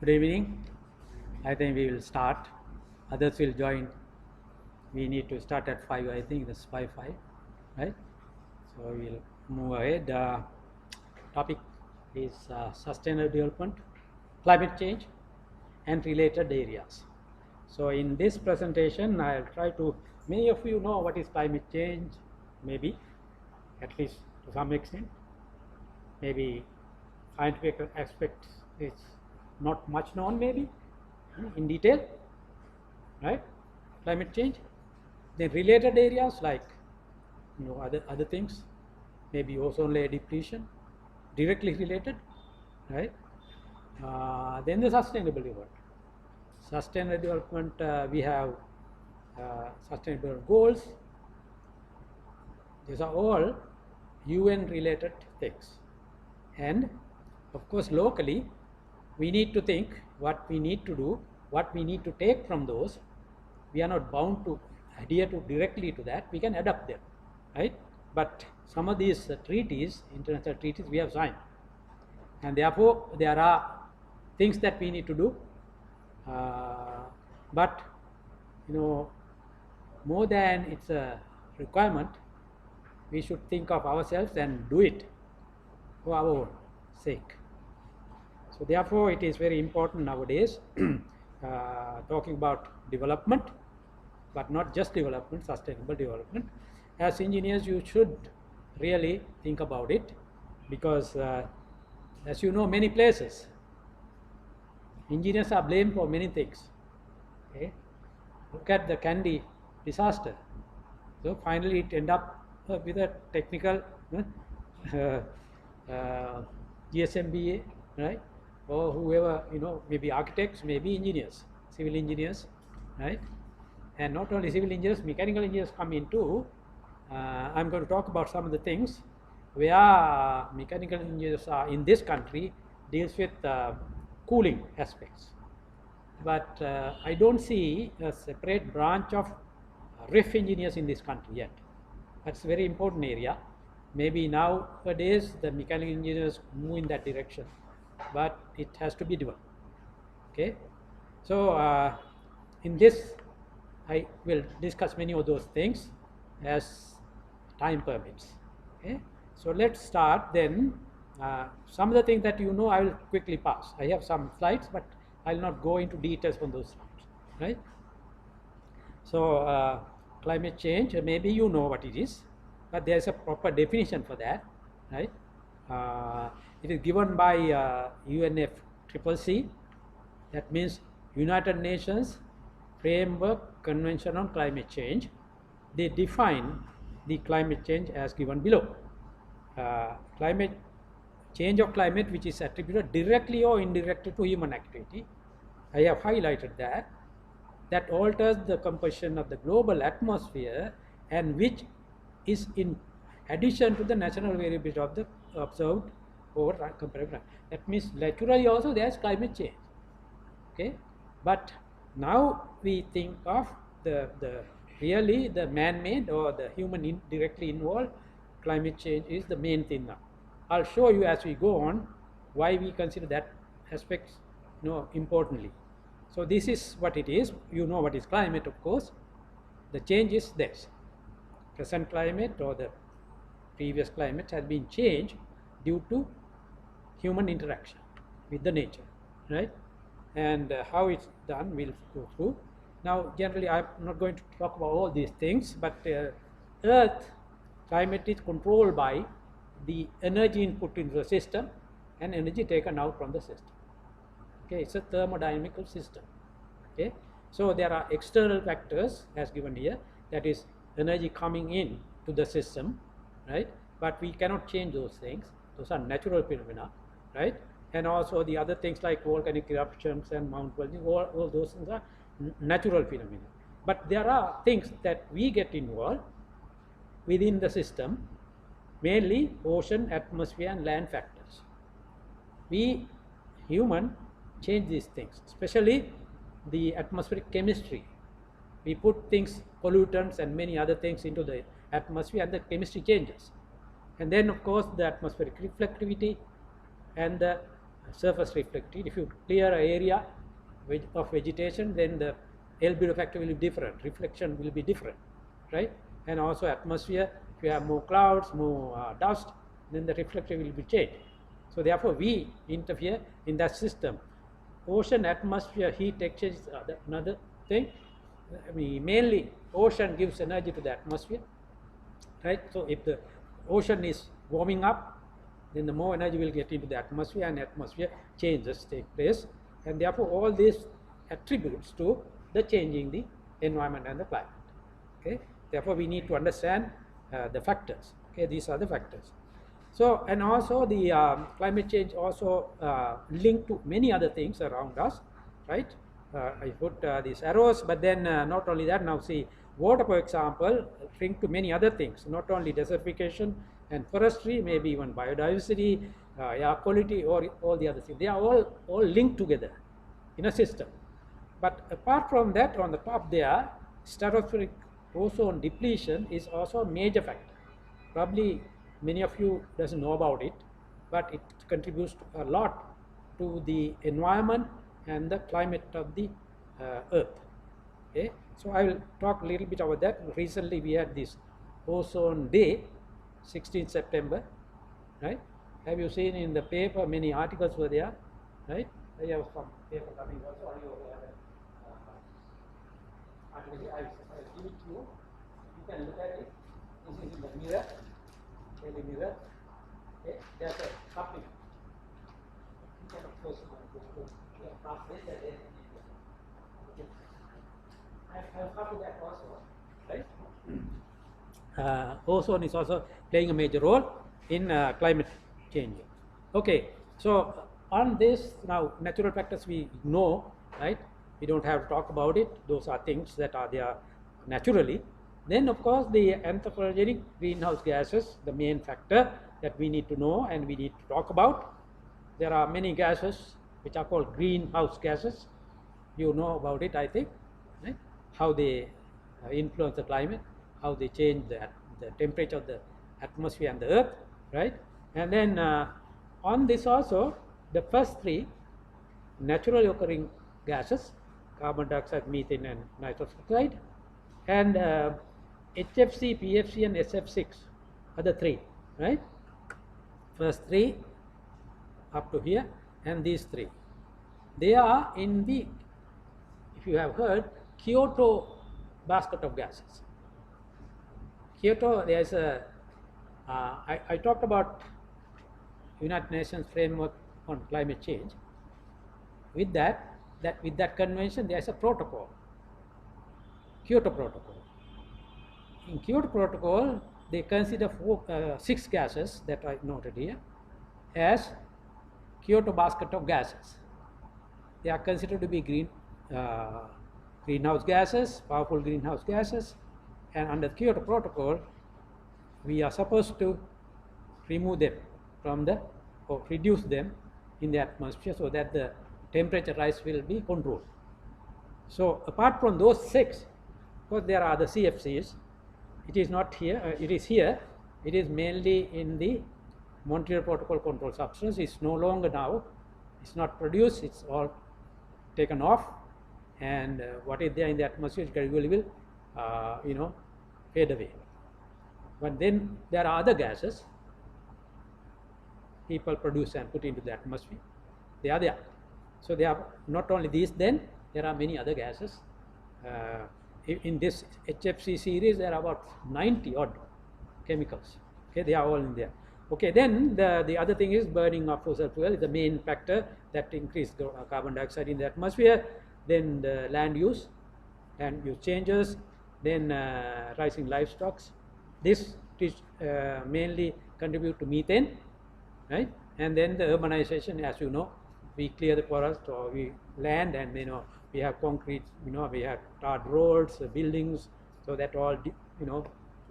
Good evening. I think we will start. Others will join. We need to start at 5. I think that's 5, right? So we'll move ahead. Topic is sustainable development, climate change, and related areas. So in this presentation, I'll try to. Many of you know what is climate change, maybe, at least to some extent. Maybe scientific aspects is not much known, maybe in detail, right? Climate change. Then related areas like other things, maybe ozone layer depletion, directly related, right? Then the sustainable development. Sustainable development, we have sustainable goals. These are all UN related things. And of course, locally, we need to think what we need to do, what we need to take from those. We are not bound to adhere to directly to that. We can adapt them, right? But some of these treaties, international treaties, we have signed, and therefore there are things that we need to do. But more than it's a requirement, we should think of ourselves and do it for our own sake. So therefore, it is very important nowadays talking about development, but not just development, sustainable development. As engineers, you should really think about it, because as you know, many places, engineers are blamed for many things. Okay? Look at the Kandy disaster. So finally, it ended up with a technical GSMBA, right? Or whoever, maybe architects, maybe engineers, civil engineers, right? And not only civil engineers, mechanical engineers come in too. I'm going to talk about some of the things where mechanical engineers are in this country deals with cooling aspects. But I don't see a separate branch of ref engineers in this country yet. That's a very important area. Maybe nowadays the mechanical engineers move in that direction, but it has to be developed. Okay, so in this I will discuss many of those things as time permits. Okay, so let's start then. Some of the things that I will quickly pass. I have some slides, but I'll not go into details on those slides, right? So climate change, maybe you know what it is, but there's a proper definition for that, right? It is given by UNFCCC, that means United Nations Framework Convention on Climate Change. They define the climate change as given below. Change of climate which is attributed directly or indirectly to human activity. I have highlighted that alters the composition of the global atmosphere, and which is in addition to the natural variability of the observed over comparative time. That means naturally also there is climate change. Okay, but now we think of the really the man-made or the human directly involved climate change is the main thing now. I'll show you as we go on why we consider that aspects importantly. So this is what it is. You know what is climate, of course. The change is this. Present climate or the previous climate has been changed due to human interaction with the nature, right? And how it's done, we'll go through. Now, generally, I'm not going to talk about all these things, but Earth climate is controlled by the energy input into the system and energy taken out from the system. Okay, it's a thermodynamical system. Okay, so there are external factors as given here, that is energy coming in to the system, right? But we cannot change those things. Those are natural phenomena, right? And also the other things like volcanic eruptions and Mount Fuji, all those things are natural phenomena. But there are things that we get involved within the system, mainly ocean, atmosphere, and land factors. We human change these things, especially the atmospheric chemistry. We put things, pollutants and many other things into the atmosphere, and the chemistry changes. And then of course the atmospheric reflectivity and the surface reflected. If you clear an area of vegetation, then the albedo factor will be different, reflection will be different, right? And also atmosphere, if you have more clouds, more dust, then the reflection will be changed. So therefore we interfere in that system. Ocean atmosphere heat exchange is another thing. I mean, mainly ocean gives energy to the atmosphere, right? So if the ocean is warming up, then the more energy will get into the atmosphere, and atmosphere changes take place, and therefore all these attributes to the changing the environment and the climate. Okay, therefore we need to understand the factors. Okay, these are the factors. So, and also the climate change also linked to many other things around us, right? I put these arrows, but then not only that, now see water, for example, linked to many other things, not only desertification and forestry, maybe even biodiversity, air quality, or all the other things. They are all linked together in a system. But apart from that, on the top there, stratospheric ozone depletion is also a major factor. Probably many of you doesn't know about it, but it contributes a lot to the environment and the climate of the earth. Okay, so I will talk a little bit about that. Recently we had this ozone day, 16th September, right? Have you seen in the paper, many articles were there, right? I have some paper coming also. Are you aware of that? I'll give it to you. You can look at it. This is in the mirror. Daily Mirror. Okay, there's a copy. You can of course translate that. Okay. I've copied that also, right? Ozone is also playing a major role in climate change. Okay, so on this now, natural factors we know, right? We don't have to talk about it. Those are things that are there naturally. Then of course the anthropogenic greenhouse gases, the main factor that we need to know and we need to talk about. There are many gases which are called greenhouse gases. You know about it, I think, right? How they influence the climate, how they change the temperature of the atmosphere and the earth, right? And then on this also, the first three naturally occurring gases, carbon dioxide, methane, and nitrous oxide, and HFC, PFC, and SF6 are the three, right? First three up to here, and these three. They are in the, if you have heard, Kyoto basket of gases. Kyoto, there is a, I talked about United Nations framework on climate change. With that convention, there is a protocol, Kyoto Protocol. In Kyoto Protocol, they consider six gases that I noted here as Kyoto basket of gases. They are considered to be greenhouse gases, powerful greenhouse gases, and under the Kyoto Protocol, we are supposed to remove them from the, or reduce them in the atmosphere so that the temperature rise will be controlled. So apart from those six, because there are the CFCs, it is not here, it is here, it is mainly in the Montreal Protocol control substance. It's no longer now, it's not produced, it's all taken off, and what is there in the atmosphere gradually will fade away. But then there are other gases people produce and put into the atmosphere. They are there. So they are not only these, then there are many other gases. In this HFC series, there are about 90 odd chemicals. Okay, they are all in there. Okay, then the other thing is burning of fossil fuel is the main factor that increases carbon dioxide in the atmosphere. Then the land use changes. Then rising livestock. This mainly contribute to methane, right? And then the urbanization, as you know, we clear the forest or we land, and we have concrete, we have tarred roads, buildings, so that all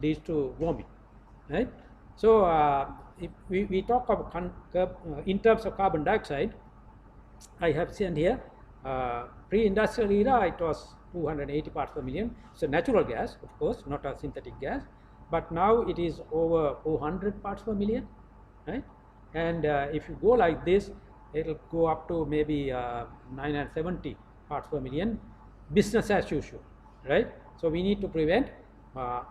leads to warming, right? So if we talk about in terms of carbon dioxide, I have seen here pre-industrial era it was 280 parts per million. It's a natural gas, of course, not a synthetic gas, but now it is over 400 parts per million, right? And if you go like this, it'll go up to maybe 970 parts per million, business as usual, right? So we need to prevent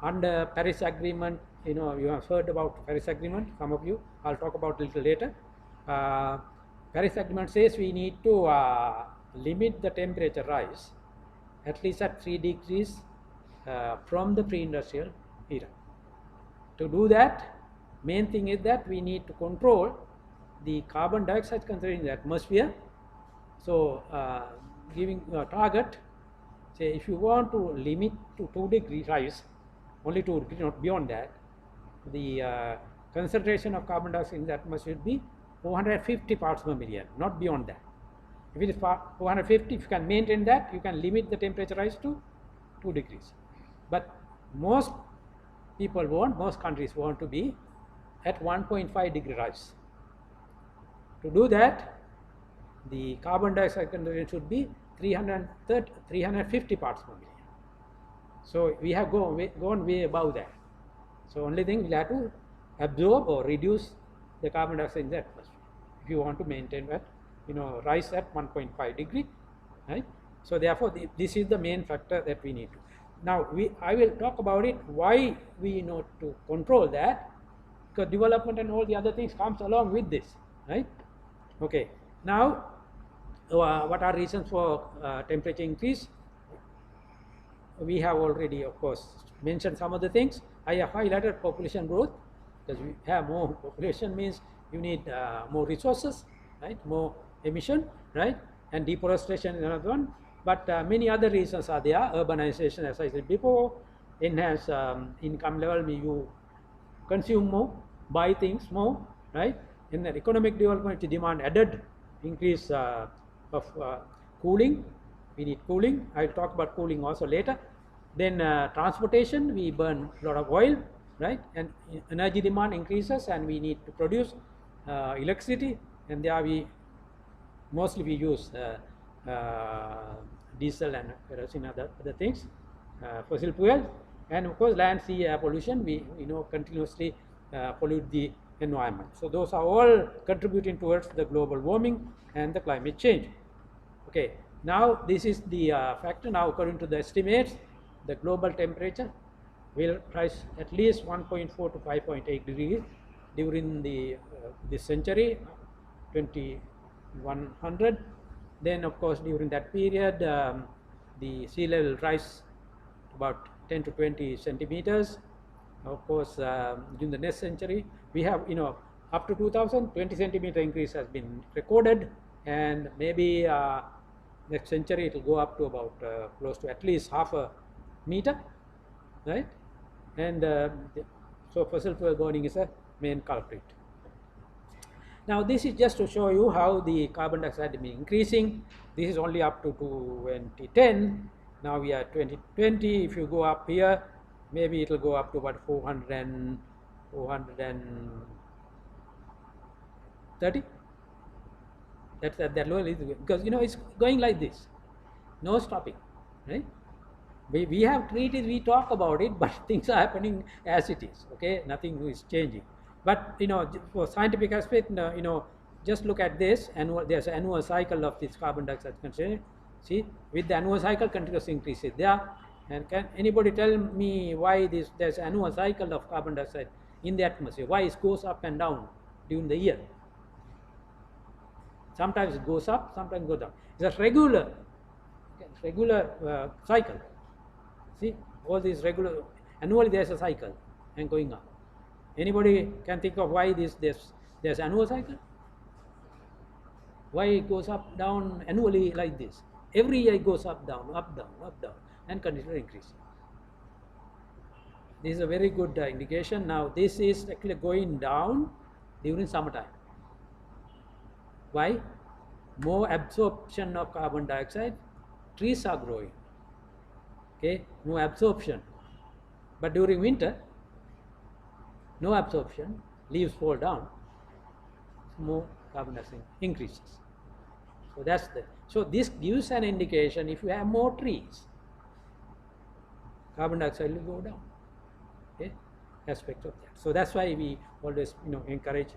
under Paris Agreement. You know, you have heard about Paris Agreement, some of you. I'll talk about a little later. Paris Agreement says we need to limit the temperature rise at least at 3 degrees from the pre-industrial era. To do that, main thing is that we need to control the carbon dioxide concentration in the atmosphere. So giving a target, say if you want to limit to 2 degree rise, only 2 degrees, not beyond that, the concentration of carbon dioxide in the atmosphere should be 450 parts per million, not beyond that. If it is 450, if you can maintain that, you can limit the temperature rise to 2 degrees. But most people want, most countries want to be at 1.5 degree rise. To do that, the carbon dioxide concentration should be 350 parts per million. So we have gone way above that. So only thing we'll have to absorb or reduce the carbon dioxide in the atmosphere if you want to maintain that, you know, rise at 1.5 degree, right? So therefore, this is the main factor that we need to. Now I will talk about it, why we know to control that, because development and all the other things comes along with this, right? Okay, now what are reasons for temperature increase? We have already, of course, mentioned some of the things. I have highlighted population growth, because we have more population means you need more resources, right? More emission, right? And deforestation is another one. But many other reasons are there. Urbanization, as I said before, enhance income level, you consume more, buy things more, right? In the economic development, demand added, increase of cooling. We need cooling. I'll talk about cooling also later. Then transportation, we burn a lot of oil, right? And energy demand increases, and we need to produce electricity. And there we mostly use diesel and kerosene, other things, fossil fuel. And of course, land, sea, air pollution, we continuously pollute the environment. So those are all contributing towards the global warming and the climate change. Okay, now this is the factor. Now according to the estimates, the global temperature will rise at least 1.4 to 5.8 degrees during the this century, 2100. Then of course during that period, the sea level rise about 10 to 20 centimeters. Of course, during the next century, we have, up to 2000, 20 centimeter increase has been recorded, and maybe next century it will go up to about close to at least half a meter, right? And so fossil fuel burning is a main culprit. Now this is just to show you how the carbon dioxide has been increasing. This is only up to 2010. Now we are 2020. If you go up here, maybe it will go up to about 430. That's at that lower level, because it's going like this, no stopping, right? We have treaties, we talk about it, but things are happening as it is. Okay, nothing is changing. But for scientific aspect, just look at this. There's an annual cycle of this carbon dioxide concentration. See, with the annual cycle, continuous increase is there. And can anybody tell me why there's annual cycle of carbon dioxide in the atmosphere? Why it goes up and down during the year? Sometimes it goes up, sometimes it goes down. It's a regular cycle. See, all these regular, annually there's a cycle and going up. Anybody can think of why there's annual cycle? Why it goes up, down annually like this? Every year it goes up, down, up, down, up, down, and continually increasing. This is a very good indication. Now this is actually going down during summertime. Why? More absorption of carbon dioxide. Trees are growing. Okay, more absorption. But during winter, no absorption, leaves fall down, more carbon dioxide increases. So this gives an indication, if you have more trees, carbon dioxide will go down. Okay, aspect of that. So that's why we always encourage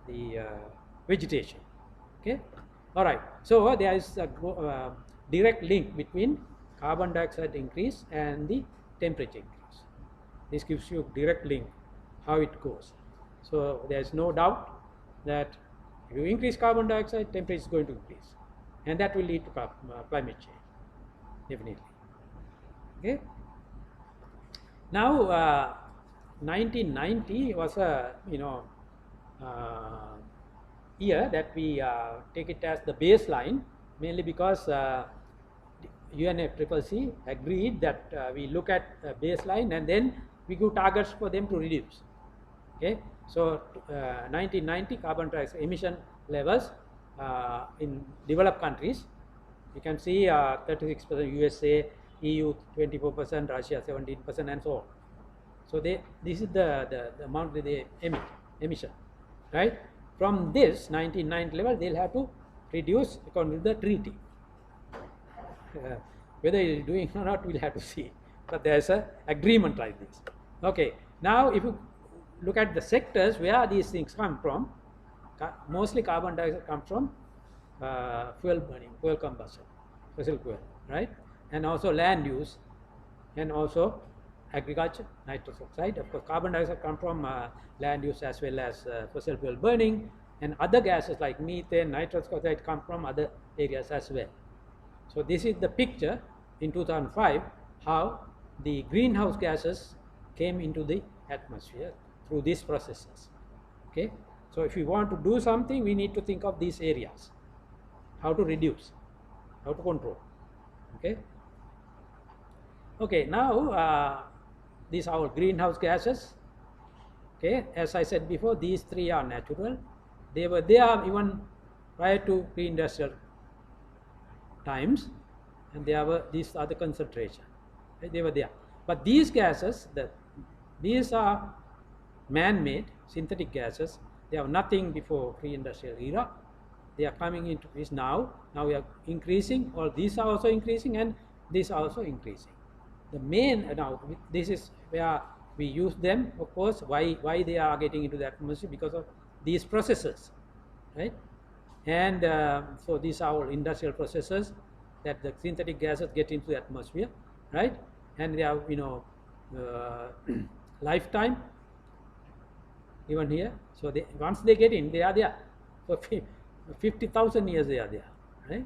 the vegetation. Okay, all right. So there is a direct link between carbon dioxide increase and the temperature increase. This gives you direct link how it goes. So there is no doubt that if you increase carbon dioxide, temperature is going to increase, and that will lead to climate change, definitely. Okay. Now, 1990 was a year that we take it as the baseline, mainly because UNFCCC agreed that we look at baseline and then we give targets for them to reduce. Okay, so 1990 carbon dioxide emission levels in developed countries, you can see 36% USA, EU 24%, Russia 17%, and so on. So this is the amount that they emit, emission, right? From this 1990 level, they'll have to reduce according to the treaty. Whether it is doing or not, we'll have to see. But there's an agreement like this. Okay, now if you look at the sectors where these things come from, mostly carbon dioxide comes from fuel burning, fuel combustion, fossil fuel, right? And also land use, and also agriculture, nitrous oxide. Of course, carbon dioxide comes from land use as well as fossil fuel burning, and other gases like methane, nitrous oxide come from other areas as well. So this is the picture in 2005 how the greenhouse gases came into the atmosphere through these processes. Okay, so if we want to do something, we need to think of these areas, how to reduce, how to control. Okay. Okay, now these are our greenhouse gases. Okay, as I said before, these three are natural. They were there even prior to pre-industrial times, and these are the concentration. Right? They were there. But these gases, these are man-made synthetic gases. They have nothing before pre-industrial era. They are coming into this now. Now we are increasing, or these are also increasing, and these are also increasing. The main now this is where we use them. Of course, why they are getting into the atmosphere? Because of these processes, right? And so these are all industrial processes that the synthetic gases get into the atmosphere, right? And they have lifetime even here. So once they get in, they are there for 50,000 years. They are there, right?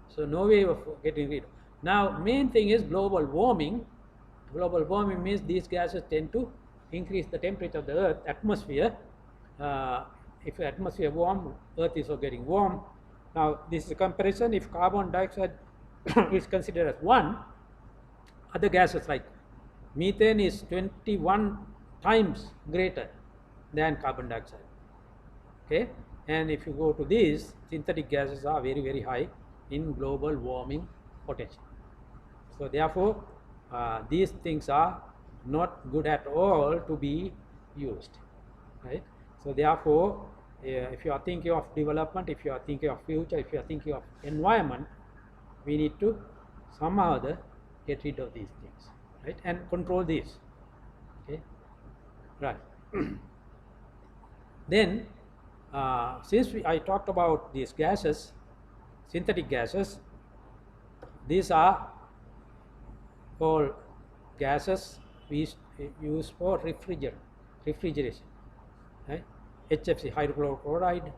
So no way of getting rid of. Now, main thing is global warming. Global warming means these gases tend to increase the temperature of the Earth atmosphere. If the atmosphere warm, Earth is also getting warm. Now, this is a comparison. If carbon dioxide is considered as 1, other gases like methane is 21 times greater than carbon dioxide. Okay, and if you go to these, synthetic gases are very, very high in global warming potential. So therefore, these things are not good at all to be used, right? So therefore, if you are thinking of development, if you are thinking of future, if you are thinking of environment, we need to somehow get rid of these things, right, and control these. Okay, right. Then, since I talked about these gases, synthetic gases, these are all gases we use for refrigeration, right? HFC, hydrochloride,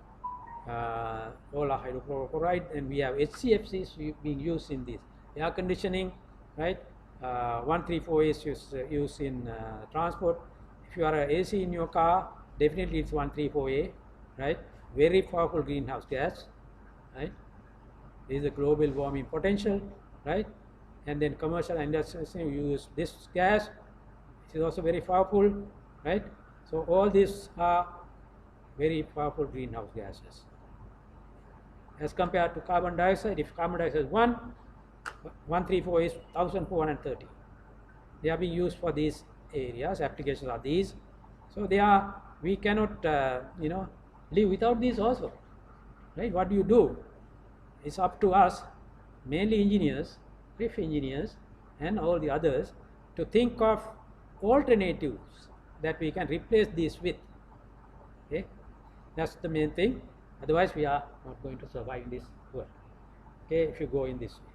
all are hydrochloride, and we have HCFCs being used in this air conditioning, right? 134A is used in transport. If you are an AC in your car, definitely it's 134A, right? Very powerful greenhouse gas, right? This is a global warming potential, right? And then commercial and industrial use this gas. It is also very powerful, right? So all these are very powerful greenhouse gases. As compared to carbon dioxide, if carbon dioxide is 134 is 1430. They are being used for these areas. Applications are these. So we cannot live without these also, right? What do you do? It's up to us, mainly engineers, chief engineers, and all the others, to think of alternatives that we can replace these with. Okay, that's the main thing. Otherwise, we are not going to survive in this world. Okay, if you go in this way.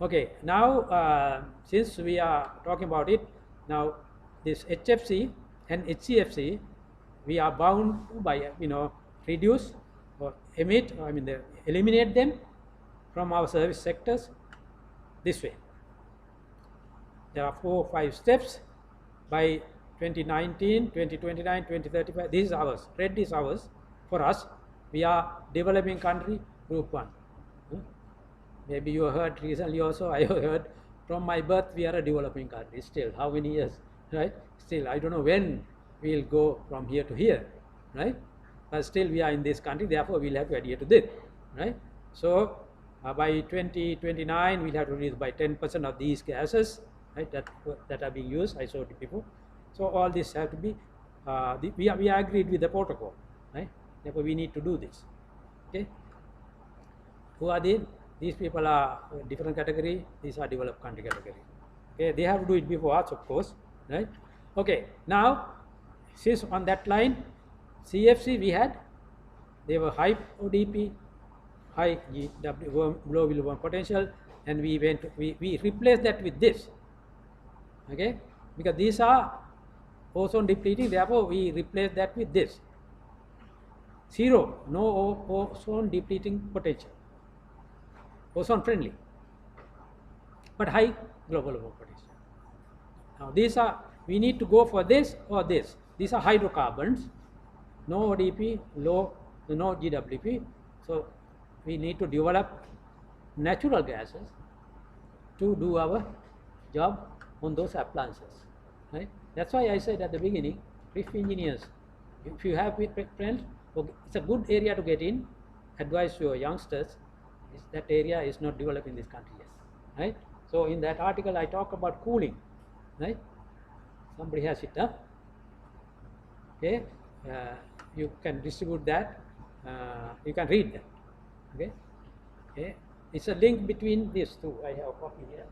Okay, now since we are talking about it, now this HFC and HCFC, we are bound to by reduce or emit, or eliminate them from our service sectors this way. There are 4 or 5 steps. By 2019, 2029, 2035, this is ours. Red is ours. For us, we are developing country, group 1. Maybe you heard recently also, I heard from my birth we are a developing country still. How many years, right? Still, I don't know when we'll go from here to here, right? But still we are in this country, therefore we'll have to adhere to this, right? So by 2029, we'll have to reduce by 10% of these gases, right, that are being used, I showed you before. So all this have to be, we are agreed with the protocol, right? Therefore we need to do this, okay? Who are they? These people are different category, these are developed country category. Okay, they have to do it before us, of course, right? Okay, now, since on that line, CFC we had, they were high ODP, high GW, low will potential, and we replaced that with this, okay? Because these are ozone depleting, therefore we replace that with this. 0, no ozone depleting potential. Ozone friendly, but high global warming potential. Now these are, we need to go for this or this. These are hydrocarbons, no ODP, no GWP. So we need to develop natural gases to do our job on those appliances, right? That's why I said at the beginning, RIF engineers, if you have friends, it's a good area to get in. Advise your youngsters. That area is not developed in this country yet, right? So in that article I talk about cooling, right? Somebody has it up. Okay, you can distribute that. You can read that. Okay, okay. It's a link between these two. I have a copy here.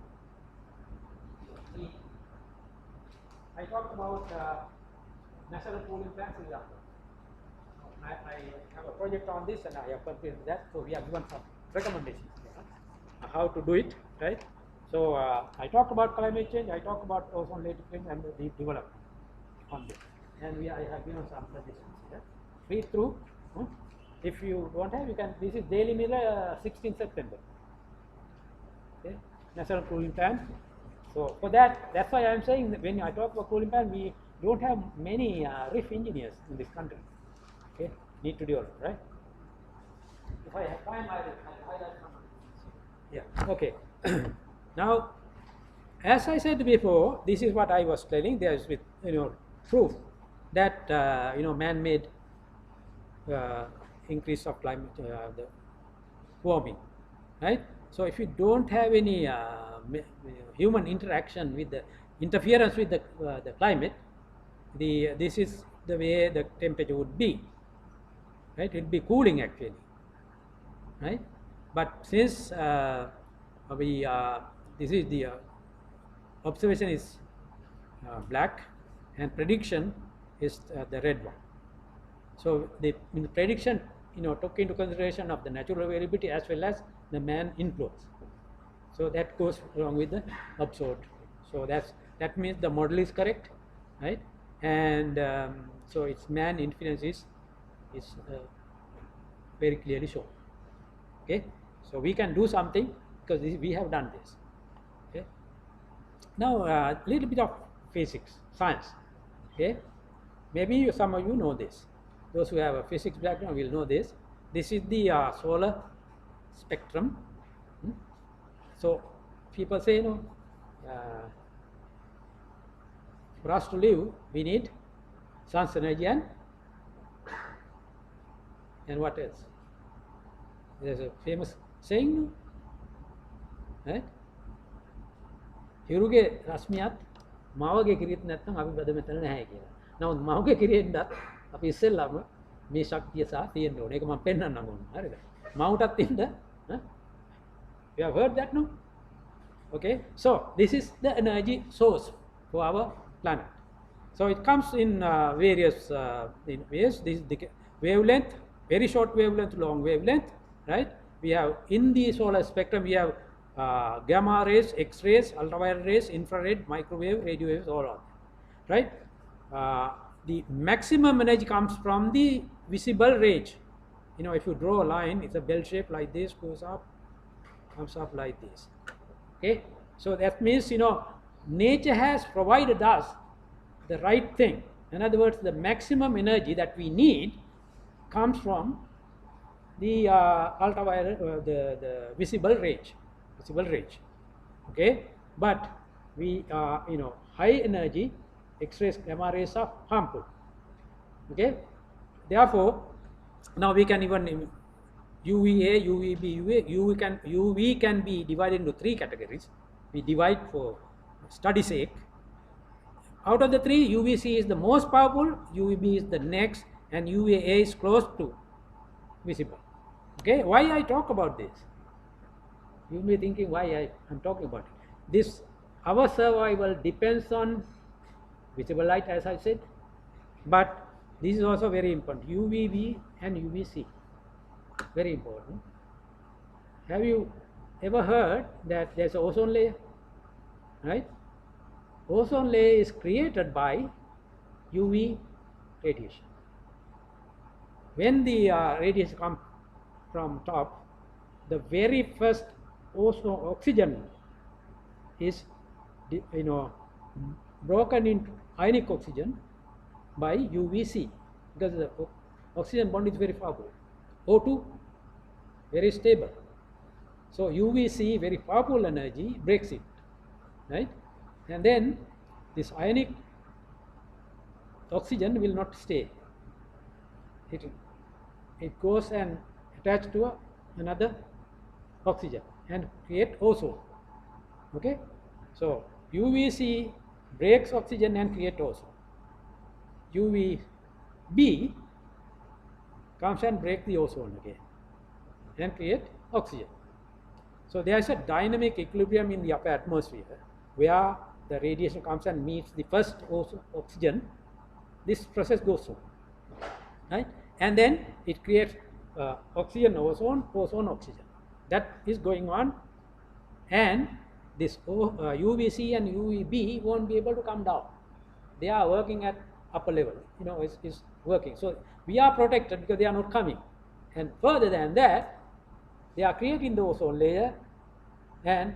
I talked about national cooling plans in Iraq. I have a project on this and I have completed that. So we have given some recommendations how to do it, right? So I talk about climate change, I talk about ozone layer depletion and the development on this, and I have given some suggestions here. Read through. If you don't have, you can. This is Daily Mirror, 16 September. Okay, national cooling plan. So for that, that's why I am saying that when I talk about cooling plan, we don't have many RIF engineers in this country. Okay, need to develop, right? If I have time, I will highlight some. Yeah, okay. Now, as I said before, this is what I was telling. There is with proof that man-made increase of climate, the warming, right? So if you don't have any human interaction with the interference with the climate, this is the way the temperature would be, right? It would be cooling actually, right? But since this is the observation is black and prediction is the red one. So in the prediction, took into consideration of the natural variability as well as the man influence. So that goes along with the observed. So that means the model is correct, right? And so its man influence is very clearly shown. Okay, so we can do something because we have done this. Okay, now a little bit of physics, science. Okay, maybe some of you know this. Those who have a physics background will know this. This is the solar spectrum. So people say, for us to live, we need sun's energy and what else? There's a famous saying, right? හිරුගේ රශ්මියත් මවගේ කිරියත් නැත්නම් අපි බද මෙතන නැහැ කියලා. නමුත් මවගේ කිරියෙන්වත් අපි ඉස්සෙල්ලාම මේ ශක්තිය සහ තියෙන්න ඕනේ. ඒක මම පෙන්නන්නම් ඕන. හරිද? මවටත් ඉන්න. You have heard that, no? Okay. So this is the energy source for our planet. So it comes in various ways. This is the wavelength very short wavelength, long wavelength, right? We have in the solar spectrum, we have gamma rays, X-rays, ultraviolet rays, infrared, microwave, radio waves, all of them, right? The maximum energy comes from the visible range. You know, if you draw a line, it's a bell shape like this, goes up, comes up like this. Okay, so that means, you know, nature has provided us the right thing. In other words, the maximum energy that we need comes from the ultraviolet, the visible range, okay. But we, you know, high energy X-rays, gamma rays are harmful, okay. Therefore, now we can even UVA, UVB, UV can be divided into three categories. We divide for study sake. Out of the three, UVC is the most powerful, UVB is the next, and UVA is close to visible. Okay, why I talk about this? You may be thinking why I am talking about it. This, our survival depends on visible light, as I said, but this is also very important. UVB and UVC, very important. Have you ever heard that there's an ozone layer, right? Ozone layer is created by UV radiation. When the radiation comes from top, the very first oxygen is, you know, broken into ionic oxygen by UVC, because the oxygen bond is very powerful. O2 very stable. So UVC, very powerful energy, breaks it, right? And then this ionic oxygen will not stay. It goes and attach to another oxygen and create ozone. Okay, so UVC breaks oxygen and create ozone. UVB comes and break the ozone again and create oxygen. So there is a dynamic equilibrium in the upper atmosphere where the radiation comes and meets the first oxygen. This process goes on, right? And then it creates oxygen, ozone, ozone, oxygen. That is going on, and this UVC and UVB won't be able to come down. They are working at upper level, you know, is working. So we are protected because they are not coming. And further than that, they are creating the ozone layer, and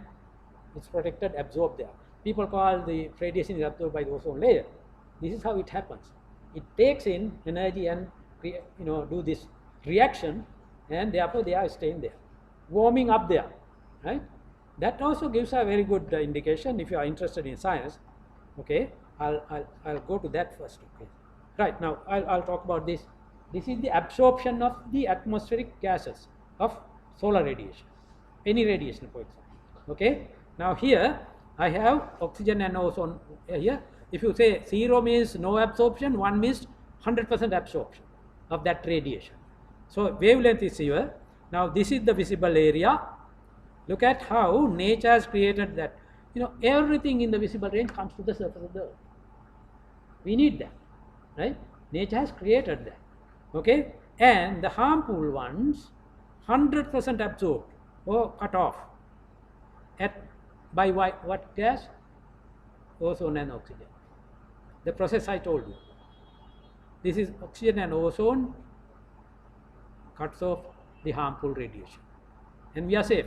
it's protected, absorbed there. People call the radiation is absorbed by the ozone layer. This is how it happens. It takes in energy and, you know, do this reaction, and therefore they are staying there, warming up there, right? That also gives a very good indication if you are interested in science. Okay, I'll go to that first. Okay, right now I'll talk about this. This is the absorption of the atmospheric gases of solar radiation, any radiation, for example. Okay, now here I have oxygen and ozone here. If you say 0 means no absorption, 1 means 100% absorption of that radiation. So wavelength is here. Now this is the visible area. Look at how nature has created that. You know, everything in the visible range comes to the surface of the earth. We need that, right? Nature has created that. Okay, and the harmful ones 100% absorbed or cut off at by what gas? Ozone and oxygen. The process I told you. This is oxygen and ozone cuts off the harmful radiation, and we are safe,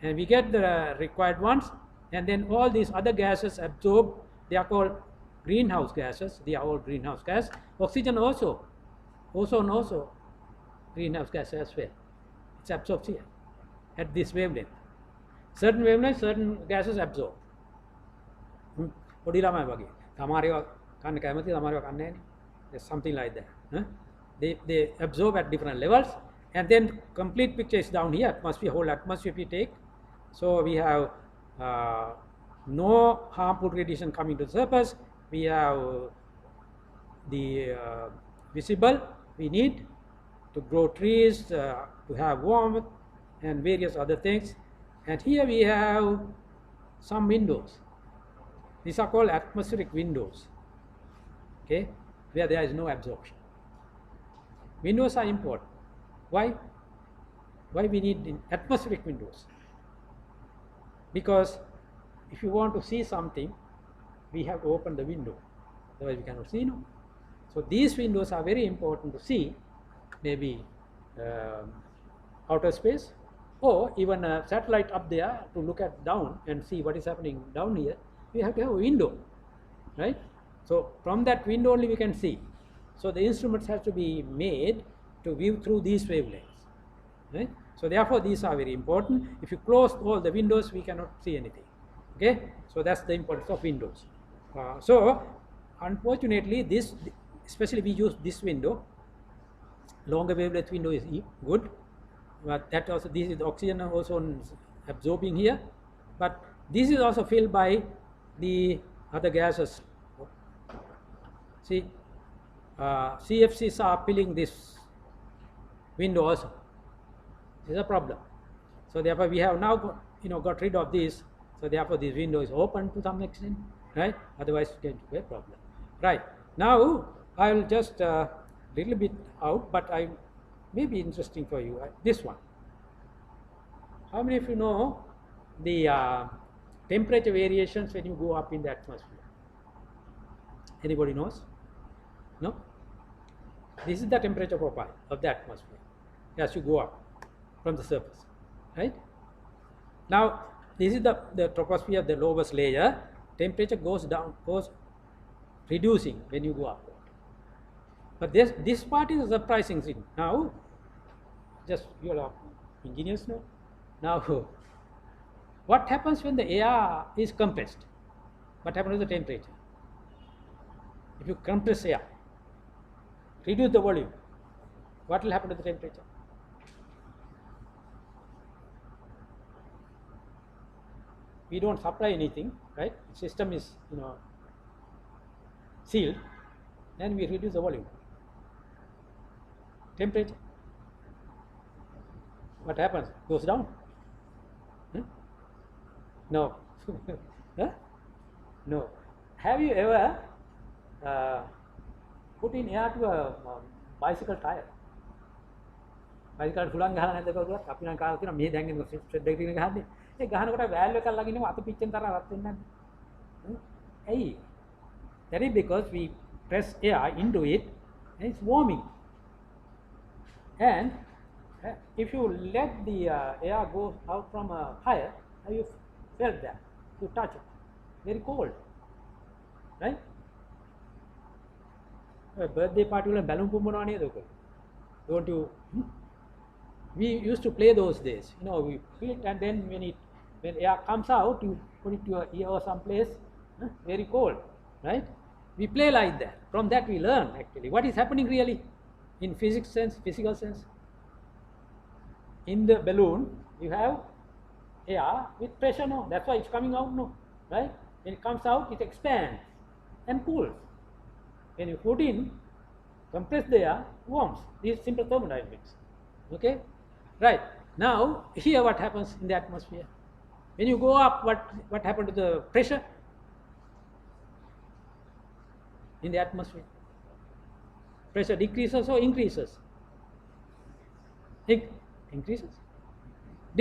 and we get the required ones, and then all these other gases absorb. They are called greenhouse gases. They are all greenhouse gas. Oxygen also, ozone also greenhouse gas as well. It's absorbed here at this wavelength. Certain wavelengths, certain gases absorb. පොඩි ළමයි වගේ. තමාරේවා කන්න කැමති, තමාරේවා කන්නේ නැහැ නේ. There's something like that. Huh? They absorb at different levels, and then complete picture is down here. Atmosphere, whole atmosphere we take. So we have no harmful radiation coming to the surface. We have the visible we need to grow trees, to have warmth, and various other things. And here we have some windows. These are called atmospheric windows, okay, where there is no absorption. Windows are important. Why? Why we need atmospheric windows? Because if you want to see something, we have to open the window, otherwise we cannot see. No. So these windows are very important to see, maybe outer space, or even a satellite up there to look at down and see what is happening down here. We have to have a window, right? So from that window only we can see. So the instruments have to be made to view through these wavelengths, right? So therefore these are very important. If you close all the windows, we cannot see anything. Okay, so that's the importance of windows. So unfortunately, this, especially we use this window, longer wavelength window is good, but that also, this is oxygen also absorbing here, but this is also filled by the other gases. See, CFCs are filling this window also. This is a problem. So therefore we have now got rid of this. So therefore this window is open to some extent, right? Otherwise it's going to be a problem. Right. Now I will just little bit out, but I may be interesting for you. This one. How many of you know the temperature variations when you go up in the atmosphere? Anybody knows? No? This is the temperature profile of the atmosphere as you go up from the surface, right? Now this is the troposphere, the lowest layer. Temperature goes down, goes reducing when you go upward. But this part is a surprising thing. Now, just you are engineers know. Now, what happens when the air is compressed? What happens to the temperature? If you compress air, reduce the volume, what will happen to the temperature? We don't supply anything, right? The system is sealed, then we reduce the volume. Temperature, what happens? Goes down? No. Huh? No. Have you ever put in air to a bicycle tire? bicycle සුළං ගහලා නැද්ද කියලා අපි නම් කාලා තියෙනවා මේ දැන් එන ෂෙඩ් එකකින් ගහන්නේ ඒ ගහනකොට වැල්ව් එකක් ළඟ ඉන්නවා අත පිච්චෙන් තරම් රත් වෙන්නේ නැද්ද ඇයි that is because we press air into it and it's warming and if you let the air go out from a fire have you felt that you touch it very cold right birthday party වල බැලුම් පුම්බනවා නේද ඔක don't you we used to play those days we feel it and then when air comes out you put it to your ear or someplace very cold right we play like that from that we learn actually what is happening really in physical sense in the balloon you have air with pressure no that's why it's coming out no right when it comes out it expands and cools when you put in compress the air warms this is simple thermodynamics okay right now here what happens in the atmosphere when you go up what happens to the pressure in the atmosphere pressure decreases or increases increases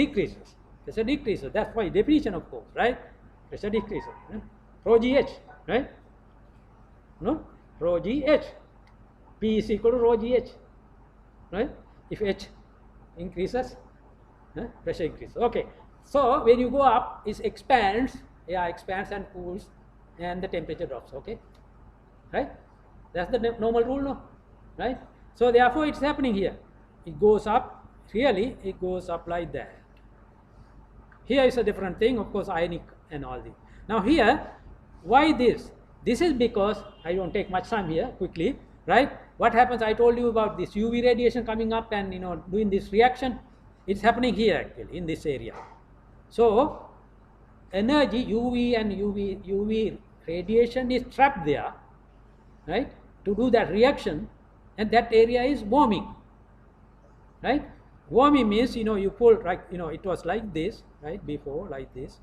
decreases pressure decreases that's why definition of course right pressure decreases rho gh right no rho gh p is equal to rho gh right if h increases pressure increases okay so when you go up it expands air expands and cools and the temperature drops okay right that's the normal rule no right so therefore it's happening here it goes up really it goes up like that here is a different thing of course ionic and all this now here why this is because I don't take much time here quickly right what happens I told you about this UV radiation coming up and doing this reaction it's happening here actually in this area so energy UV and UV radiation is trapped there right to do that reaction and that area is warming right warming means you pull right it was like this right before like this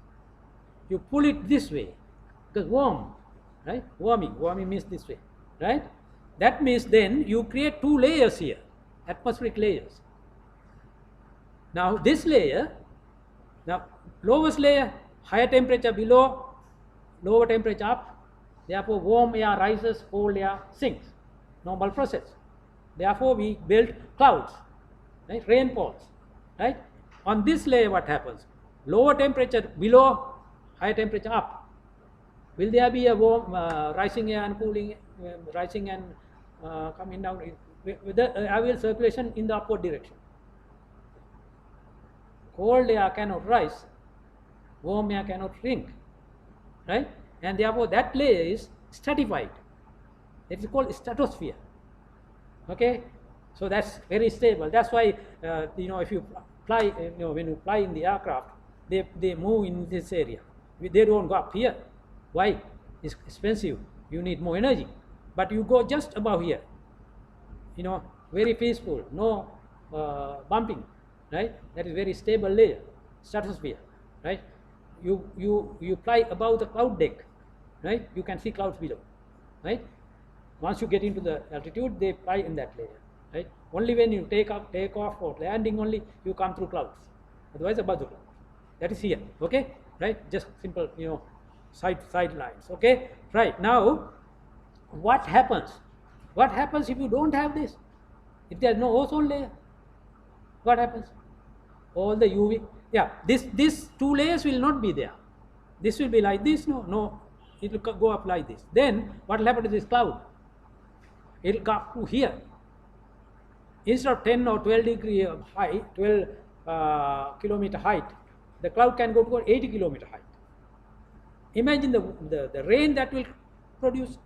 you pull it this way because warm right warming means this way right that means then you create two layers here atmospheric layers Now this layer, now lowest layer, higher temperature below, lower temperature up, therefore warm air rises, cold air sinks, normal process. Therefore we build clouds, right? Rainfalls, right? On this layer what happens? Lower temperature below, higher temperature up. Will there be a warm rising air and cooling, rising and coming down? With the air circulation in the upward direction. Cold air cannot rise, warm air cannot shrink, right? And therefore that layer is stratified. It is called stratosphere. Okay, so that's very stable. That's why if you fly, when you fly in the aircraft, they move in this area. They don't go up here. Why? It's expensive. You need more energy. But you go just above here. Very peaceful. No bumping. Right? That is very stable layer, stratosphere. Right? You fly above the cloud deck. Right? You can see clouds below. Right? Once you get into the altitude, they fly in that layer, right? Only when you take off or landing only, you come through clouds. Otherwise, above the clouds. That is here, okay? Right? Just simple, side lines, okay? Right, now, what happens? What happens if you don't have this? If there is no ozone layer, what happens? All the UV, these two layers will not be there. This will be like this, no, it will go up like this. Then, what will happen to this cloud? It will go up to here. Instead of 10 or 12 degree height, 12 kilometer height, the cloud can go to 80 kilometer height. Imagine the rain that will produce.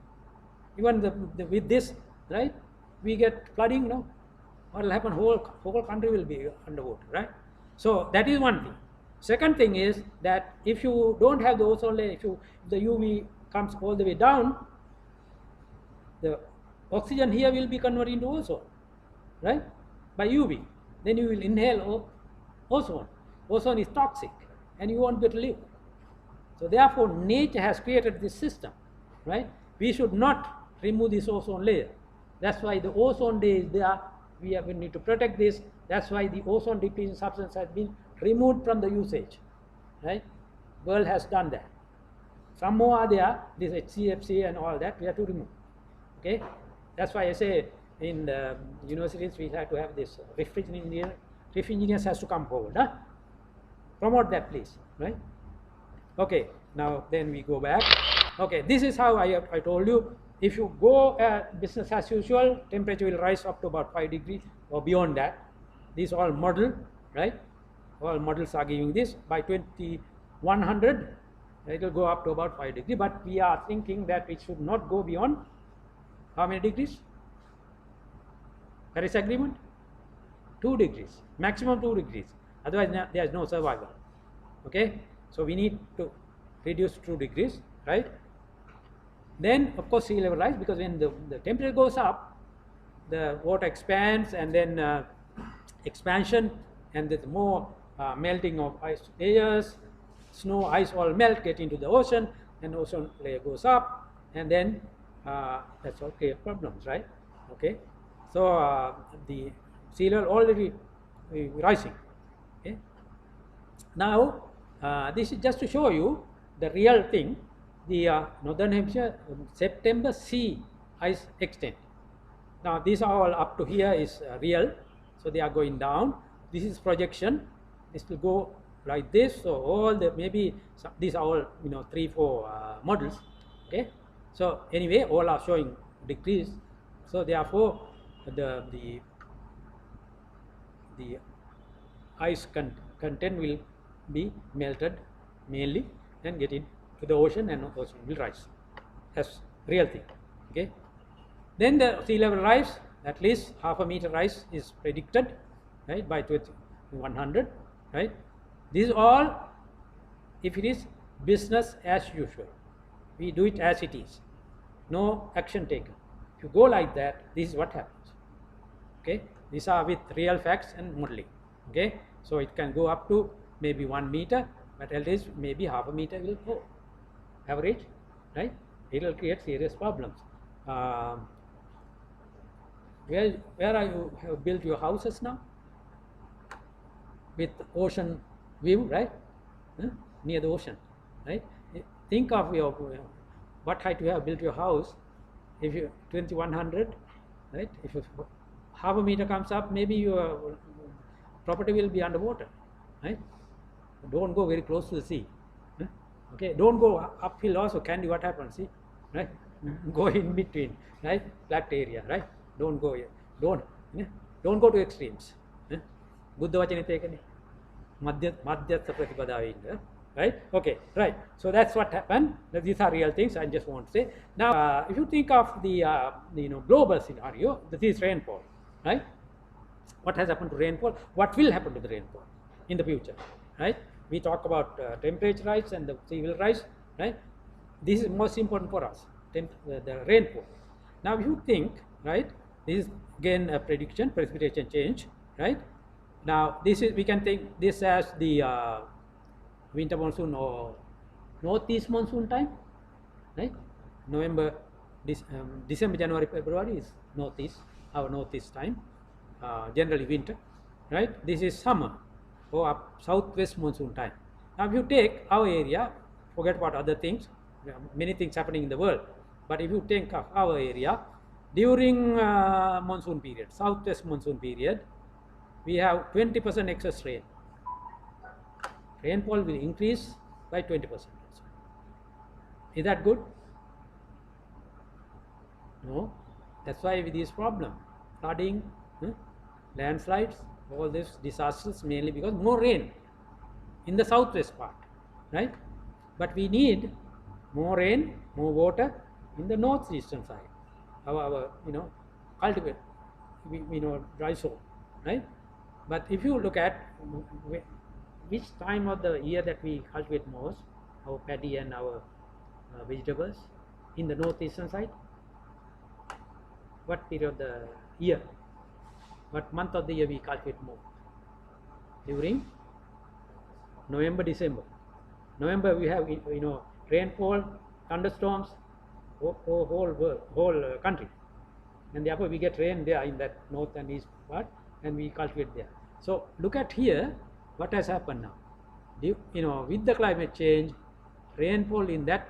Even with this, right? We get flooding, no? What will happen? Whole country will be underwater, right? So that is one thing. Second thing is that if you don't have the ozone layer, if the UV comes all the way down, the oxygen here will be converted into ozone, right? By UV. Then you will inhale ozone. Ozone is toxic and you won't be able to live. So therefore nature has created this system, right? We should not remove this ozone layer. That's why the ozone layer is there. We need to protect this. That's why the ozone depleting substance has been removed from the usage, right? World has done that. Some more are there, this HCFC and all that we have to remove, okay? That's why I say in the universities we have to have this rift engineers has to come forward, huh? Promote that please, right? Okay, now then we go back. Okay, this is how I told you, if you go business as usual, temperature will rise up to about 5 degrees or beyond that. These all model, right? All models are giving this. By 2100, it will go up to about 5 degrees. But we are thinking that it should not go beyond how many degrees? Paris Agreement? 2 degrees, maximum 2 degrees. Otherwise, there is no survival. Okay, so we need to reduce to 2 degrees, right? Then, of course, sea level rise, because when the temperature goes up, the water expands, and then expansion, and there's more melting of ice layers, snow, ice all melt, get into the ocean, and ocean layer goes up, and then that's all create problems, right? Okay, so the sea level already rising. Okay, now this is just to show you the real thing. The northern hemisphere September sea ice extent. Now these are all up to here is real, so they are going down. This is projection. This will go like this. So all the these are all 3-4 models. Okay. So anyway, all are showing decrease. So therefore, the ice content will be melted mainly and get into the ocean, and ocean will rise. That's real thing. Okay. Then the sea level rise, at least half a meter rise is predicted, right, by 2100, right? This is all if it is business as usual. We do it as it is. No action taken. If you go like that, this is what happens. Okay. These are with real facts and modeling. Okay. So it can go up to maybe 1 meter, but at least maybe half a meter will go. Average, right? It will create serious problems. Where are you have built your houses now? with ocean view, right? Near the ocean, right? Think of your what height you have built your house. If you 2100, right? If half a meter comes up, maybe your property will be underwater, right? Don't go very close to the sea. Okay, don't go uphill also. Can do what happens? See, right? Go in between, right? Flat area, right? Don't go here. Don't go to extremes. බුද්ධ වචනේ තේකනේ. මධ්‍යස්ථ ප්‍රතිපදාවේ ඉන්න. Right? Okay, right. So that's what happened. These are real things. I just want to say. Now, if you think of the global scenario, this is rainfall, right? What has happened to rainfall? What will happen to the rainfall in the future, right? We talk about temperature rise and the sea level rise, right? This is most important for us, the rainfall. Now, if you think, right, this is again a prediction, precipitation change, right? Now, this is, we can take this as the winter monsoon or northeast monsoon time, right? November, December, January, February is northeast, our northeast time, generally winter, right? This is summer or up southwest monsoon time. Now, if you take our area, forget about other things, many things happening in the world, but if you think of our area, during monsoon period, southwest monsoon period, we have 20% excess rain. Rainfall will increase by 20%. Is that good? No. That's why with this problem, flooding, landslides, all these disasters, mainly because more rain in the southwest part, right? But we need more rain, more water in the northeastern side. Our cultivate, dry zone, right? But if you look at which time of the year that we cultivate most, our paddy and our vegetables in the northeastern side, what period of the year, what month of the year we cultivate more? During November, December. November we have rainfall, thunderstorms, whole country, and therefore we get rain there in that north and east part, and we cultivate there. So look at here, what has happened now? With the climate change, rainfall in that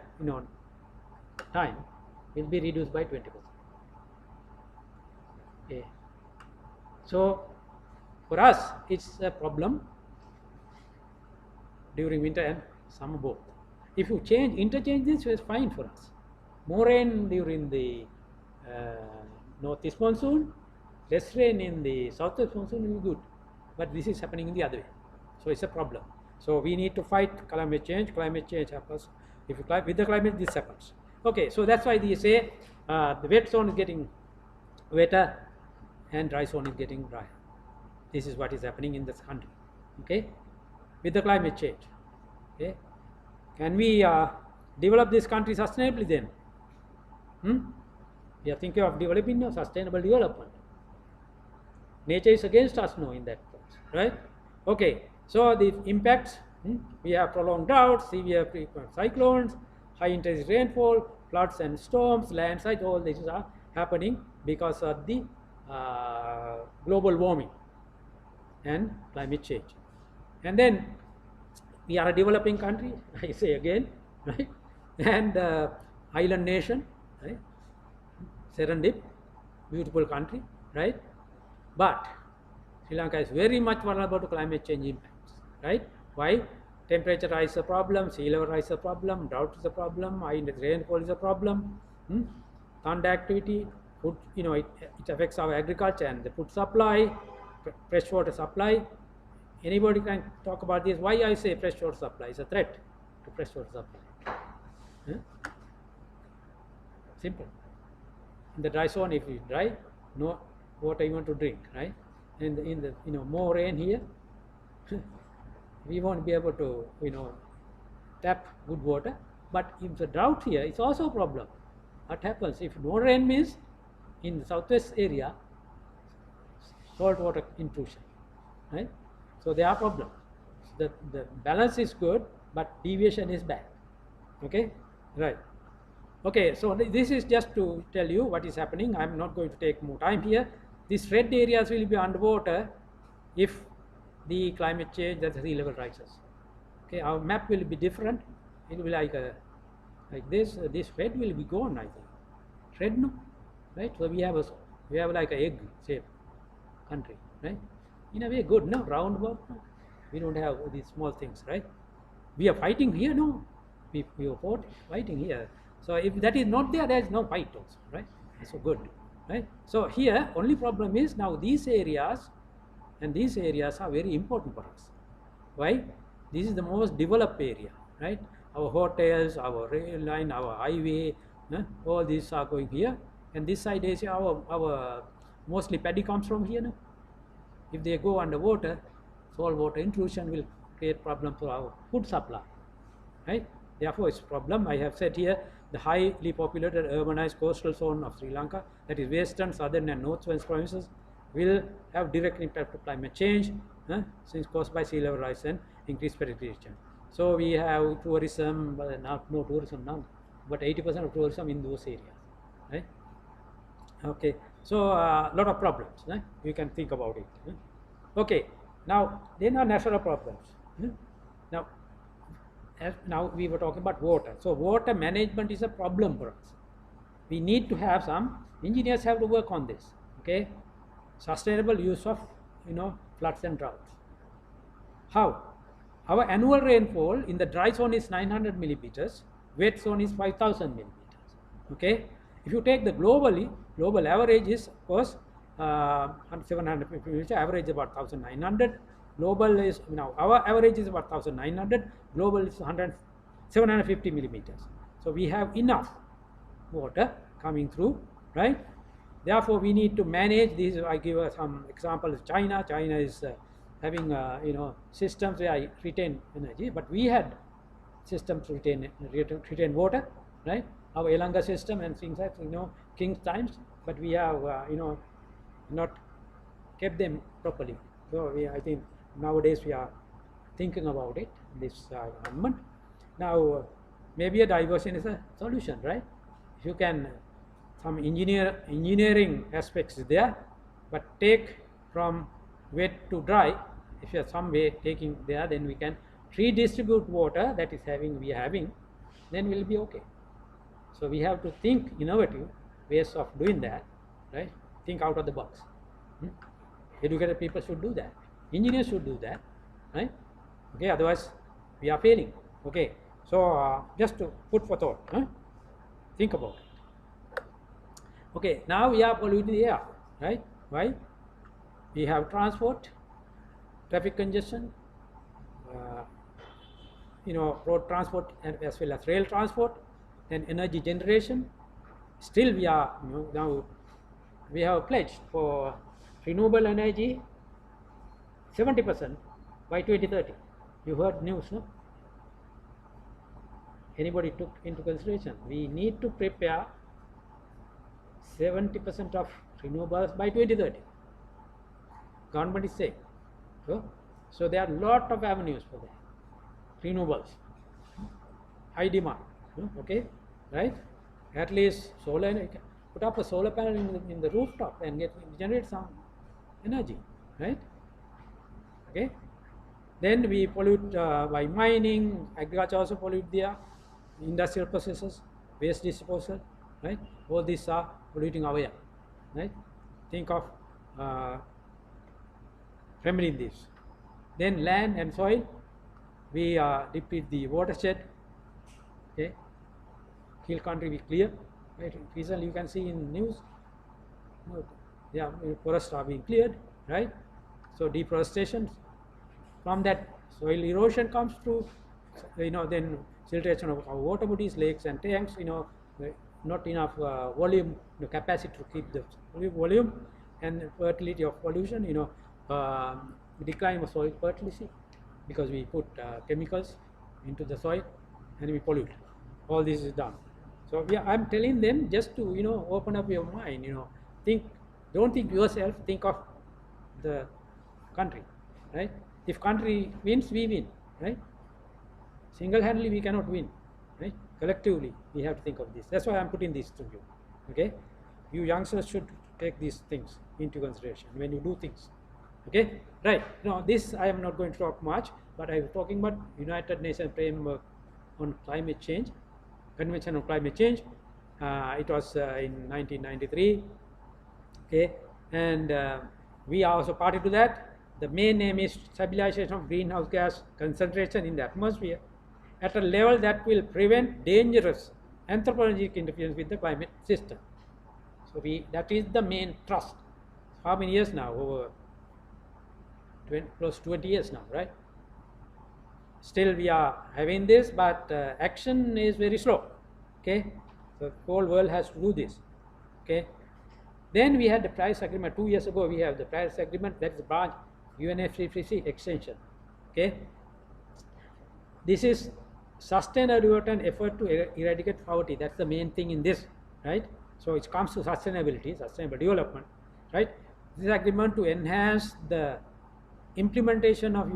time will be reduced by 20%. Okay. So for us, it's a problem during winter and summer both. If you interchange this, it's fine for us. More rain during the northeast monsoon, less rain in the southwest monsoon will be good. But this is happening in the other way. So it's a problem. So we need to fight climate change. Climate change happens. If you with the climate, this happens. Okay, so that's why they say the wet zone is getting wetter and dry zone is getting drier. This is what is happening in this country. Okay, with the climate change. Okay, can we develop this country sustainably then? We are thinking of developing sustainable development. Nature is against us now in that sense, right? Okay, so the impacts, we have prolonged droughts, severe frequent cyclones, high intensity rainfall, floods and storms, landslides, all these are happening because of the global warming and climate change. And then we are a developing country, I say again, right? And island nation, right? Serendip, beautiful country, right? But Sri Lanka is very much vulnerable to climate change impacts, right? Why? Temperature rise is a problem, sea level rise is a problem, drought is a problem, high rainfall is a problem, thunder activity, food, it affects our agriculture and the food supply, freshwater supply. Anybody can talk about this? Why I say freshwater supply is a threat to freshwater supply? Simple. In the dry zone, if it's dry, no water you want to drink, right? In the more rain here, we won't be able to tap good water. But if the drought here, it's also a problem. What happens if no rain means in the southwest area, salt water intrusion, right? So there are problems. The balance is good, but deviation is bad. Okay, right? Okay, so this is just to tell you what is happening. I'm not going to take more time here. These red areas will be underwater if the climate change, that the sea level rises. Okay, our map will be different. It will be like this. This red will be gone, I think. Red, no, right? So we have like a egg shape country, right? In a way, good, no, roundabout. No? We don't have these small things, right? We are fighting here, no. We are fighting here. So if that is not there, there is no fight also, right? So good, right? So here, only problem is now these areas and these areas are very important for us. Why? This is the most developed area, right? Our hotels, our rail line, our highway, all these are going here. And this side is our mostly paddy comes from here. No? If they go underwater, salt water intrusion will create problem for our food supply, right? Therefore, it's a problem. I have said here the highly populated urbanized coastal zone of Sri Lanka, that is western, southern, and northwest provinces, will have direct impact of climate change, since caused by sea level rise and increased precipitation. So we have tourism, but not no tourism now, but 80% of tourism in those areas, right? Okay, so a lot of problems, right? You can think about it. Okay, now then are natural problems. Now we were talking about water. So water management is a problem for us. We need to have some engineers have to work on this. Okay, sustainable use of floods and droughts. How? Our annual rainfall in the dry zone is 900 millimeters, wet zone is 5000 millimeters. Okay, if you take the global average is of course 750 millimeters, average about 1900. Global is now our average is about 1900. Global is 750 millimeters. So we have enough water coming through, right? Therefore, we need to manage these. I give some examples. China is having systems where I retain energy, but we had systems to retain water, right? Our Elanga system and things like King's times, but we have not kept them properly. So I think nowadays we are thinking about it. This government now maybe a diversion is a solution, right? If you can some engineering aspects is there, but take from wet to dry. If you have some way taking there, then we can redistribute water that is we are having, then we'll be okay. So we have to think innovative ways of doing that, right? Think out of the box. Educated people should do that. Engineers should do that, right? Okay, otherwise we are failing. Okay, so just to put for thought, think about it. Okay, now we are polluting the air, right? Why? We have transport, traffic congestion, road transport as well as rail transport, then energy generation. Still we are now we have pledged for renewable energy 70% by 2030. You heard news, no? Anybody took into consideration? We need to prepare 70% of renewables by 2030. Government is saying. So there are a lot of avenues for that. Renewables, high demand, okay, right? At least solar, you can put up a solar panel in the rooftop and generate some energy, right? Okay. Then we pollute by mining, agriculture also pollute there, industrial processes, waste disposal, right? All these are polluting our air, right? Think of remedying this. Then land and soil, we deplete the watershed. Okay, hill country we clear. Right? Recently you can see in news, forests are being cleared, right? So deforestation. From that, soil erosion comes to, then siltation of our water bodies, lakes and tanks. Not enough volume, capacity to keep the volume, and fertility of pollution. Decline of soil fertility because we put chemicals into the soil and we pollute. All this is done. So I'm telling them just to open up your mind. Don't think yourself. Think of the country, right? If country wins, we win, right? Single-handedly we cannot win, right? Collectively we have to think of this. That's why I'm putting this to you. Okay, you youngsters should take these things into consideration when you do things, Okay, right. Now this I am not going to talk much, but I am talking about United Nations Framework on Climate Change, Convention on Climate Change. It was in 1993. Okay, and we are also party to that. The main aim is stabilization of greenhouse gas concentration in the atmosphere at a level that will prevent dangerous anthropogenic interference with the climate system. So that is the main thrust. How many years now? Over 20, close to 20 years now, right? Still we are having this, but action is very slow. Okay, the whole world has to do this. Okay, then we had the Paris Agreement 2 years ago. We have the Paris Agreement, that is the branch UNFCCC extension. Okay, this is sustainable development effort to eradicate poverty. That's the main thing in this, right? So it comes to sustainability, sustainable development, right? This agreement to enhance the implementation of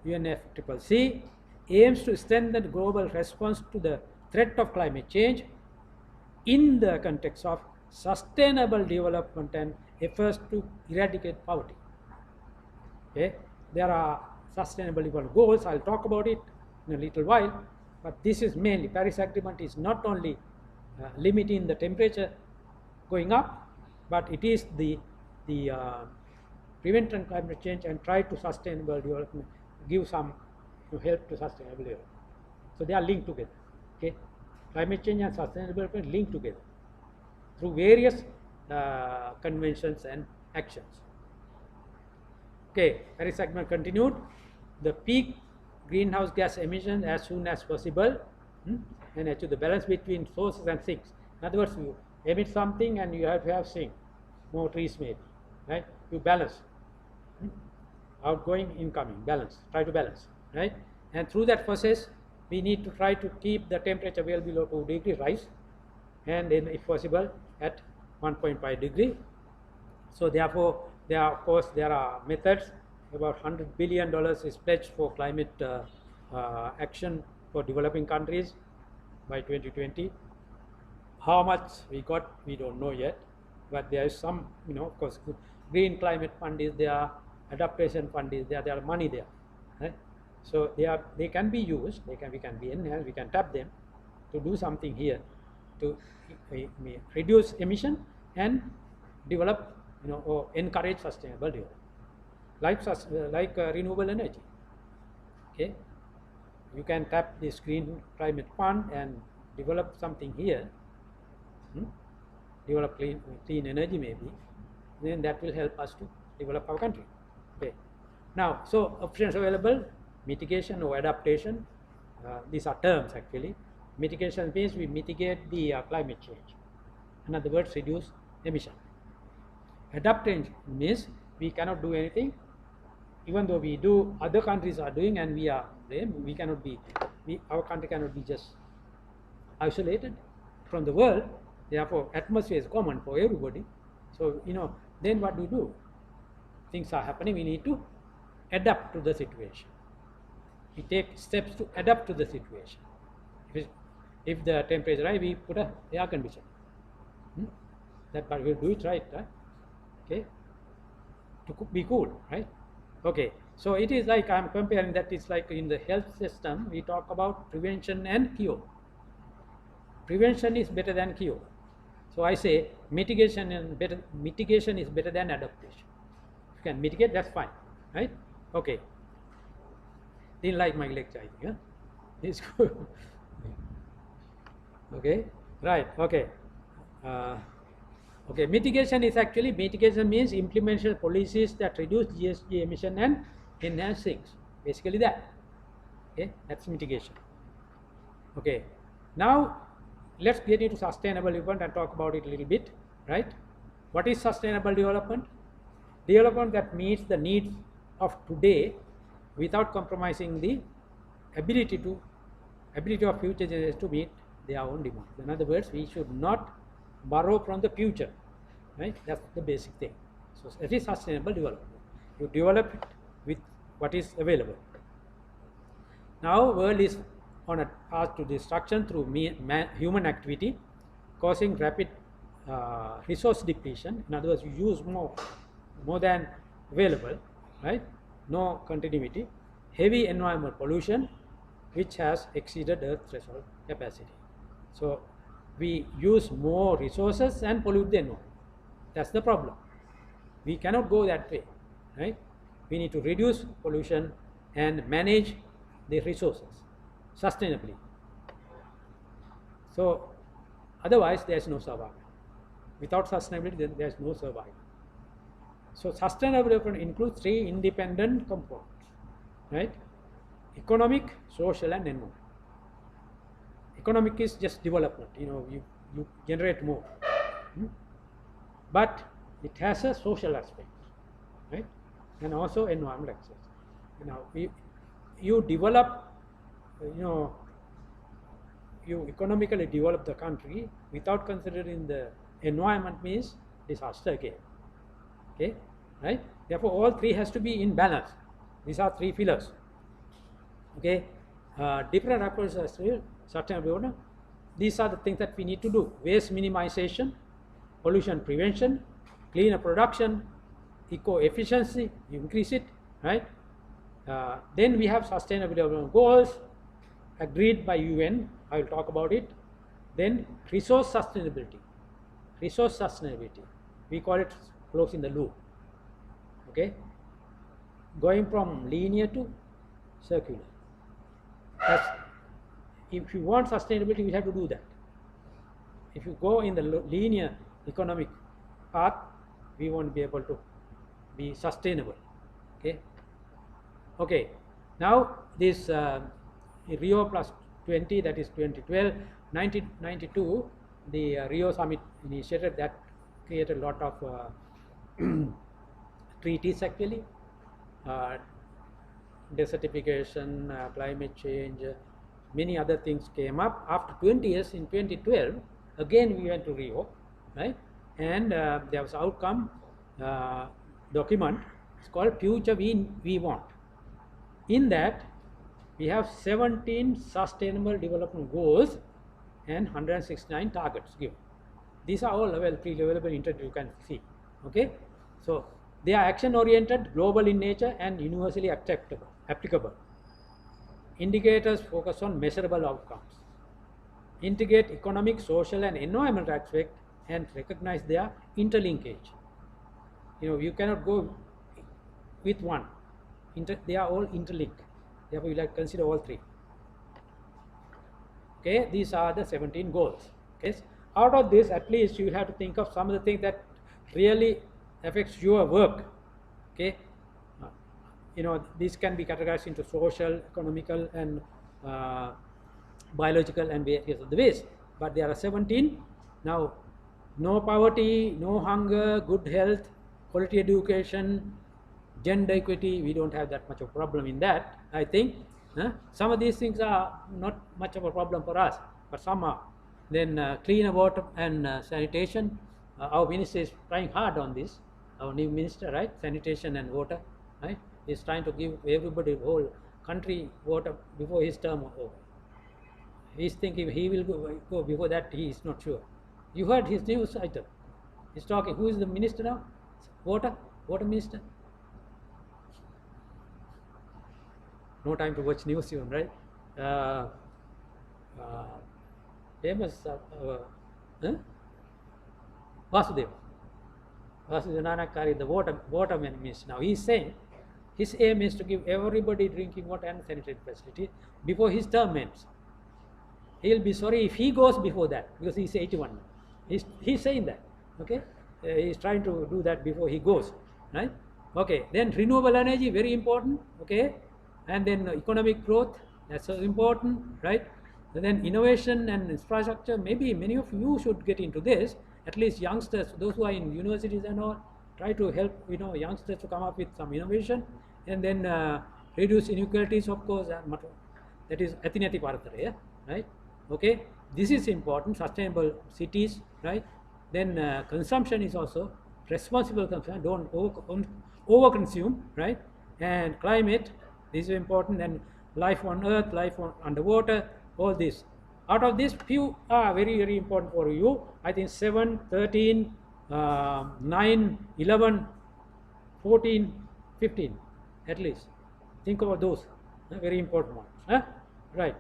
UNFCCC aims to strengthen the global response to the threat of climate change in the context of sustainable development and efforts to eradicate poverty. Okay, there are sustainable development goals. I'll talk about it in a little while, but this is mainly Paris Agreement is not only limiting the temperature going up, but it is the preventing climate change and try to sustainable development, give some help to sustainable development. So they are linked together. Okay, climate change and sustainable development linked together through various conventions and actions. Okay, Paris Agreement continued. The peak greenhouse gas emissions as soon as possible, and achieve the balance between sources and sinks. In other words, you emit something and you have to have sink, more trees maybe, right? You balance, outgoing, incoming, balance, try to balance, right? And through that process, we need to try to keep the temperature well below 2 degrees rise, and then if possible at 1.5 degree. So therefore, of course, there are methods. About $100 billion is pledged for climate action for developing countries by 2020. How much we got, we don't know yet, but there is some, of course, Green Climate Fund is there, Adaptation Fund is there, there are money there. Right? So they can be used, we can be enhanced, we can tap them to do something here to reduce emission and develop, or encourage sustainable development. Like renewable energy. Okay, you can tap this Green Climate Fund and develop something here, develop clean energy maybe, then that will help us to develop our country. Okay, now so options available: mitigation or adaptation. These are terms actually. Mitigation means we mitigate the climate change. In other words, reduce emission. Adaptation means we cannot do anything, even though we do, other countries are doing and we are there. We cannot be, our country cannot be just isolated from the world. Therefore, atmosphere is common for everybody. So, then what do? Things are happening, we need to adapt to the situation. We take steps to adapt to the situation. If the temperature rise, we put a air conditioner. But we'll do it right? Okay, to be cool, right? Okay, so it is like I'm comparing that. It's like in the health system we talk about prevention and cure. Prevention is better than cure. So I say mitigation is better than adaptation. If you can mitigate, that's fine, right? Okay. Didn't like my lecture, I think, huh? It's good. Okay, right, okay. Okay, mitigation means implementation of policies that reduce GHG emission and enhance sinks. Basically that. Okay, that's mitigation. Okay, now let's get into sustainable development and talk about it a little bit, right? What is sustainable development? Development that meets the needs of today without compromising the ability of future generations to meet their own demands. In other words, we should not borrow from the future, right? That's the basic thing. So it is sustainable development. You develop it with what is available. Now, world is on a path to destruction through human activity, causing rapid resource depletion. In other words, you use more than available, right? No continuity, heavy environmental pollution, which has exceeded Earth threshold capacity. So we use more resources and pollute the environment. That's the problem. We cannot go that way, right? We need to reduce pollution and manage the resources sustainably. So otherwise there is no survival. Without sustainability, then there is no survival. So sustainable development includes three independent components, right? Economic, social, and environment. Economic is just development. You generate more, but it has a social aspect, right? And also environmental aspect. You develop, you economically develop the country without considering the environment means disaster again. Okay, right? Therefore, all three has to be in balance. These are three pillars. Okay, different approaches to sustainable. These are the things that we need to do: waste minimization, pollution prevention, cleaner production, eco-efficiency, you increase it, right? Then we have sustainable development goals agreed by UN. I will talk about it. Then resource sustainability. We call it closing the loop. Okay, going from linear to circular. If you want sustainability, we have to do that. If you go in the linear economic path, we won't be able to be sustainable. Okay. Now this Rio plus 20, that is 2012, 1992, the Rio Summit initiated, that created a lot of treaties actually. Desertification, climate change, many other things came up. After 20 years, in 2012, again we went to Rio, right? And there was outcome document. It's called Future We Want. In that, we have 17 sustainable development goals and 169 targets given. These are all freely available internet, you can see. Okay, so they are action oriented, global in nature, and universally applicable. Indicators focus on measurable outcomes. Integrate economic, social, and environmental aspect and recognize their interlinkage. You cannot go with one. They are all interlinked. Therefore, you like consider all three. Okay, these are the 17 goals. Okay, out of this, at least you have to think of some of the things that really affects your work. Okay, these can be categorized into social, economical, and biological, and various other ways. But there are 17. Now, no poverty, no hunger, good health, quality education, gender equity. We don't have that much of a problem in that, I think. Some of these things are not much of a problem for us, but some are. Then cleaner water and sanitation. Our minister is trying hard on this. Our new minister, right? Sanitation and water, right? Is trying to give everybody, the whole country, water before his term over. He's thinking he will go before that. He is not sure. You heard his news item. He's talking. Who is the minister now? Water minister. No time to watch news even, right? Famous Vasudeva Nanakari, the water minister. Now he is saying his aim is to give everybody drinking water and sanitary facility before his term ends. He will be sorry if he goes before that, because he is 81 now. He's saying that. Okay, he is trying to do that before he goes, right? Okay, then renewable energy, very important. Okay, and then economic growth, that's so important, right? And then innovation and infrastructure. Maybe many of you should get into this. At least youngsters, those who are in universities and all, try to help youngsters to come up with some innovation, and then reduce inequalities, of course. That is Atinati Paratare, right? Okay, this is important. Sustainable cities, right? Then consumption is also responsible consumption. Don't over consume, right? And climate, this is important. And life on earth, life underwater, all this. Out of this, few are very, very important for you. I think 7, 13, 9, 11, 14, 15 at least. Think about those very important ones. Right.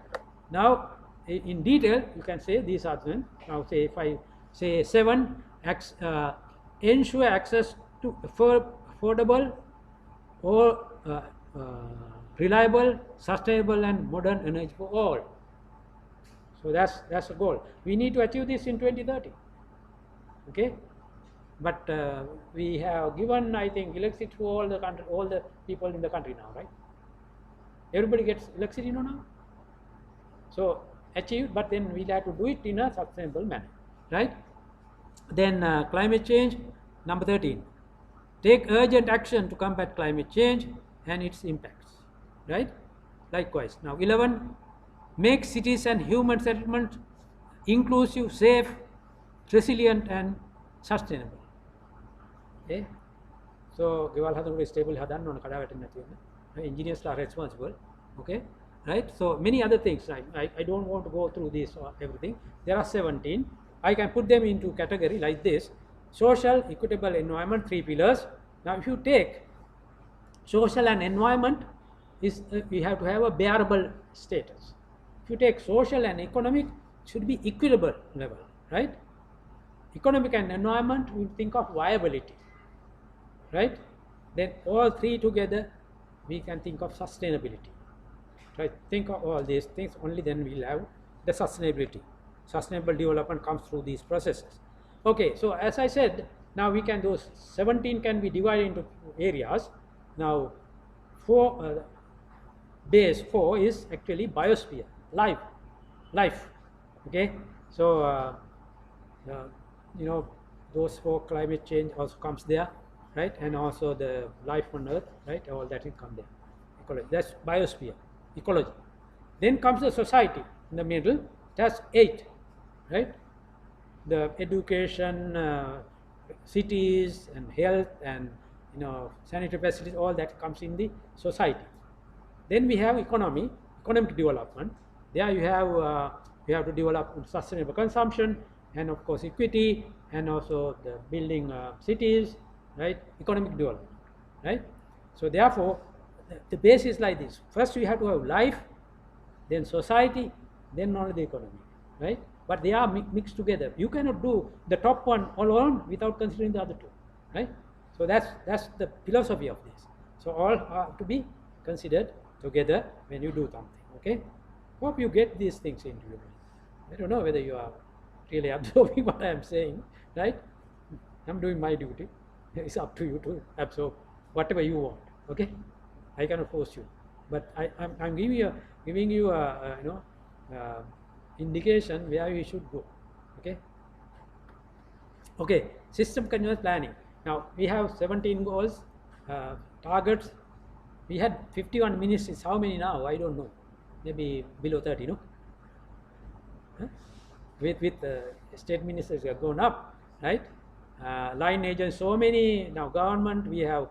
Now, in detail, you can say these are them. Now, say if I say 7, ensure access to affordable or reliable, sustainable, and modern energy for all. So that's a goal. We need to achieve this in 2030. Okay, but we have given, I think, electricity to all the country, all the people in the country now, right? Everybody gets electricity now. So achieve, but then we'll have to do it in a sustainable manner, right? Then climate change, number 13. Take urgent action to combat climate change and its impacts, right? Likewise. Now 11. Make cities and human settlements inclusive, safe, resilient, and sustainable. Okay. So ගෙවල් හදනකොට stable හදන්න ඕන කඩා වැටෙන්නේ නැති වෙන. Engineers are responsible. Okay. Right. So many other things. I don't want to go through this or everything. There are 17. I can put them into category like this: social, equitable environment, 3 pillars. Now if you take social and environment, we have to have a bearable status. If you take social and economic, should be equitable level, right? Economic and environment, we think of viability, right? Then all 3 together, we can think of sustainability, right? Think of all these things, only then we'll have the sustainability. Sustainable development comes through these processes. Okay, so as I said, now we can, those 17 can be divided into areas. Now, base 4 is actually biosphere, life. Okay, so you know, those 4, climate change also comes there, right? And also the life on earth, right? All that will come there. Ecology, that's biosphere, ecology. Then comes the society in the middle. That's 8, right? The education, cities and health and, you know, sanitary facilities, all that comes in the society. Then we have economic development. There you have to develop sustainable consumption, and of course equity, and also the building cities, right? Economic development, right? So therefore, the base is like this. First we have to have life, then society, then only the economy, right? But they are mixed together. You cannot do the top one alone without considering the other 2, right? So that's the philosophy of this. So all have to be considered together when you do something. Okay, hope you get these things into your mind. I don't know whether you are really absorbing what I am saying, right? I'm doing my duty. It's up to you to absorb whatever you want. Okay, I cannot force you, but I'm giving you a indication where you should go. Okay, system continuous planning. Now we have 17 goals, targets. We had 51 ministries. How many now? I don't know. Maybe below 30, no? Huh? With state ministers have gone up, right? Line agents, so many. Now government, we have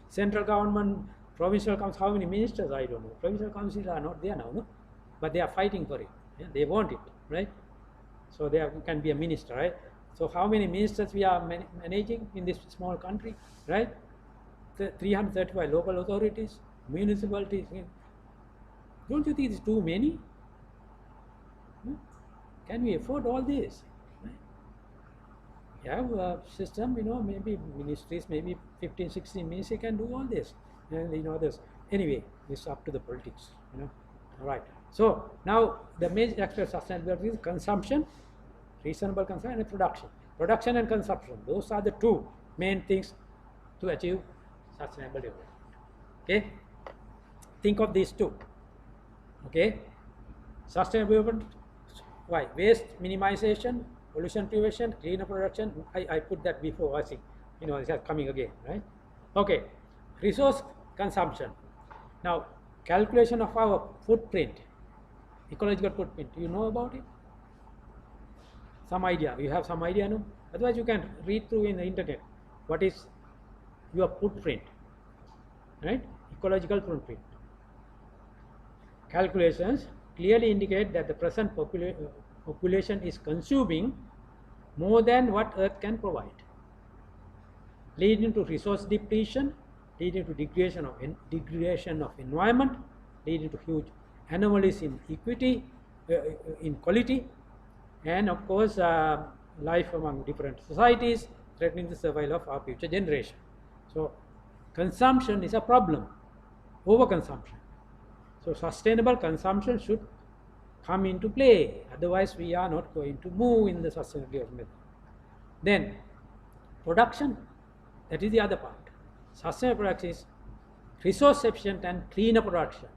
central government, provincial council. How many ministers? I don't know. Provincial councils are not there now, no? But they are fighting for it. Yeah? They want it, right? So there can be a minister, right? So how many ministers we are managing in this small country, right? 335 local authorities, municipalities. Don't you think it's too many? Can we afford all this? Right? You have a system, maybe ministries, maybe 15, 16 ministries can do all this. And others. Anyway, it's up to the politics, All right. So now the major aspect of sustainability is consumption, reasonable consumption, and production. Production and consumption, those are the 2 main things to achieve sustainable development. Okay, think of these 2. Okay, sustainable development. Why? Waste minimization, pollution prevention, cleaner production. I put that before. I think it's coming again, right? Okay, resource consumption. Now calculation of our footprint, ecological footprint. Do you know about it? Some idea? You have some idea, no? Otherwise you can read through in the internet. What is your footprint, right? Ecological footprint. Calculations clearly indicate that the present population is consuming more than what Earth can provide. leading to resource depletion, leading to degradation of environment, leading to huge anomalies in equity, in quality, and of course life among different societies, threatening the survival of our future generation. So consumption is a problem, overconsumption. So sustainable consumption should come into play, otherwise we are not going to move in the sustainability of method. Then production, that is the other part. Sustainable production is resource efficient and cleaner production,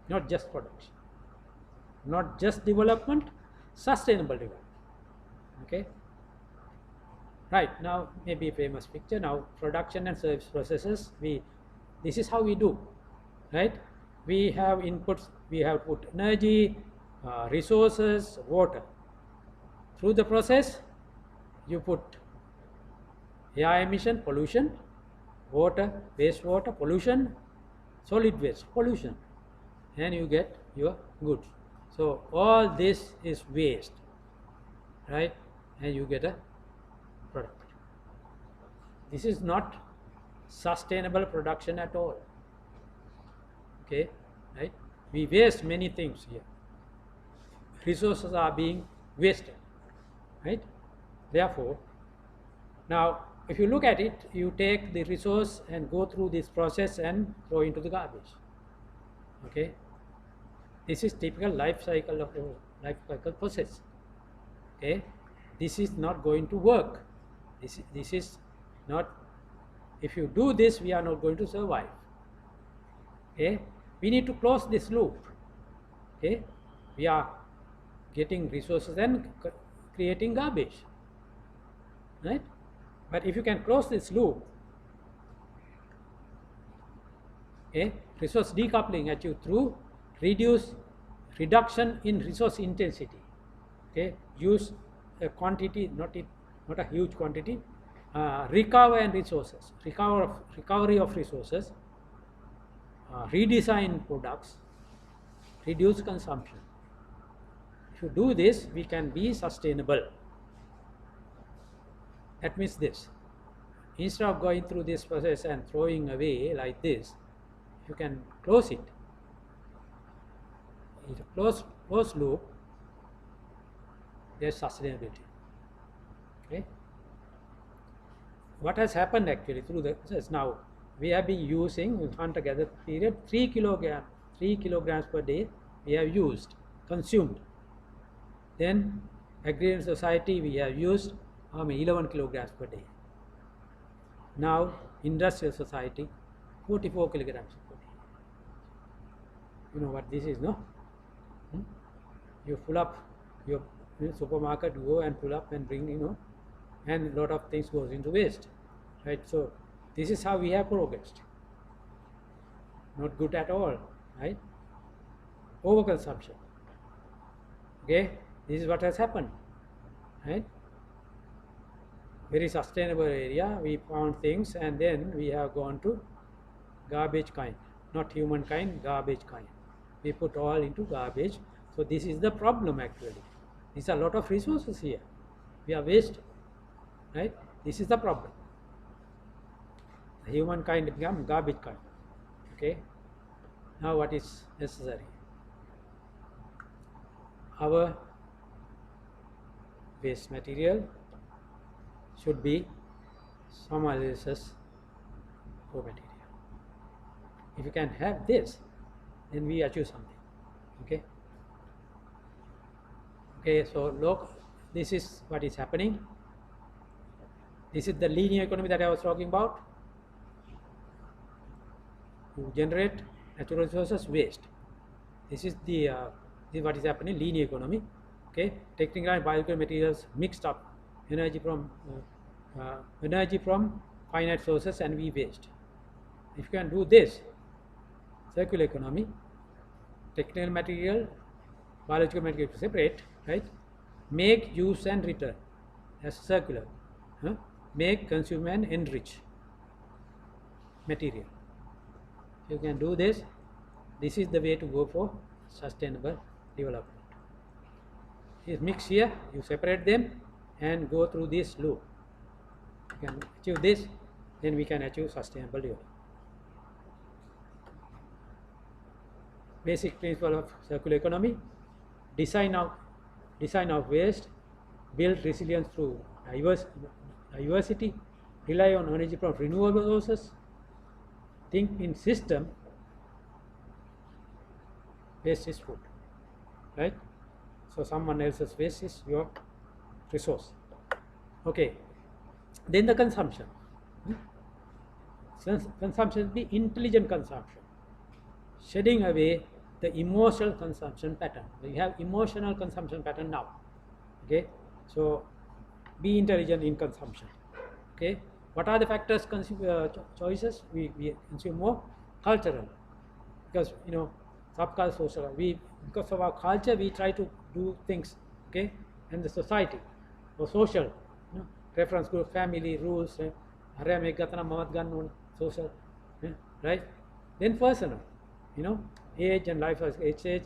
not just production, not just development, sustainable development. Okay, right, now maybe a famous picture. Now production and service processes, this is how we do, right? We have inputs, we have put energy, resources, water. Through the process you put air emission, pollution, water, wastewater, pollution, solid waste, pollution, and you get your goods. So all this is waste, right? And you get a product. This is not sustainable production at all. Okay, right? We waste many things here. Resources are being wasted, right? Therefore, now if you look at it, you take the resource and go through this process and throw into the garbage. Okay, this is typical life cycle of life cycle process. Okay, this is not going to work. This is not, if you do this, we are not going to survive. Okay, we need to close this loop. Okay, we are getting resources and creating garbage, right? But if you can close this loop, okay, resource decoupling achieved through reduction in resource intensity. Okay, use a quantity, not a huge quantity, recovery of resources, redesign products, reduce consumption. If you do this, we can be sustainable. That means this, instead of going through this process and throwing away like this, you can close it. It's a closed loop, there's sustainability. Okay, what has happened actually through the process? Now we have been using hunter-gatherer period 3 kilograms per day we have used, consumed. Then agrarian society we have used 11 kilograms per day. Now industrial society 44 kilograms per day. You know what this is, no? You pull up your supermarket, go and pull up and bring, and a lot of things goes into waste, right? So this is how we have progressed. Not good at all, right? Overconsumption. Okay, this is what has happened, right? Very sustainable area, we found things, and then we have gone to garbage kind, not human kind, garbage kind. We put all into garbage. So this is the problem actually. These are a lot of resources here. We are wasting, right? This is the problem. The human kind become garbage kind. Okay. Now what is necessary? Our waste material should be some analysis for material. If you can have this, then we achieve something. Okay. Okay, so look, this is what is happening. This is the linear economy that I was talking about. You generate natural resources, waste. This is what is happening, linear economy. Okay, technical and biological materials mixed up, energy from finite sources, and we waste. If you can do this, circular economy, technical material, biological material separate, right? Make, use and return, as circular. Make, consume and enrich material. You can do this. This is the way to go for sustainable development. You mix here, you separate them and go through this loop. we can achieve this, then we can achieve sustainable development. Basic principle of circular economy: design of waste, build resilience through diversity, rely on energy from renewable sources, think in system. Waste is food, right? So someone else's waste is your resource. Okay, then the consumption. Consumption be intelligent consumption, shedding away the emotional consumption pattern. We have emotional consumption pattern now. Okay, so be intelligent in consumption. Okay, what are the factors choices? We consume more cultural, because subculture, social. Because of our culture, we try to do things. Okay, and the society or social, reference group, family, rules. Social, right? Then personal, age and life stage,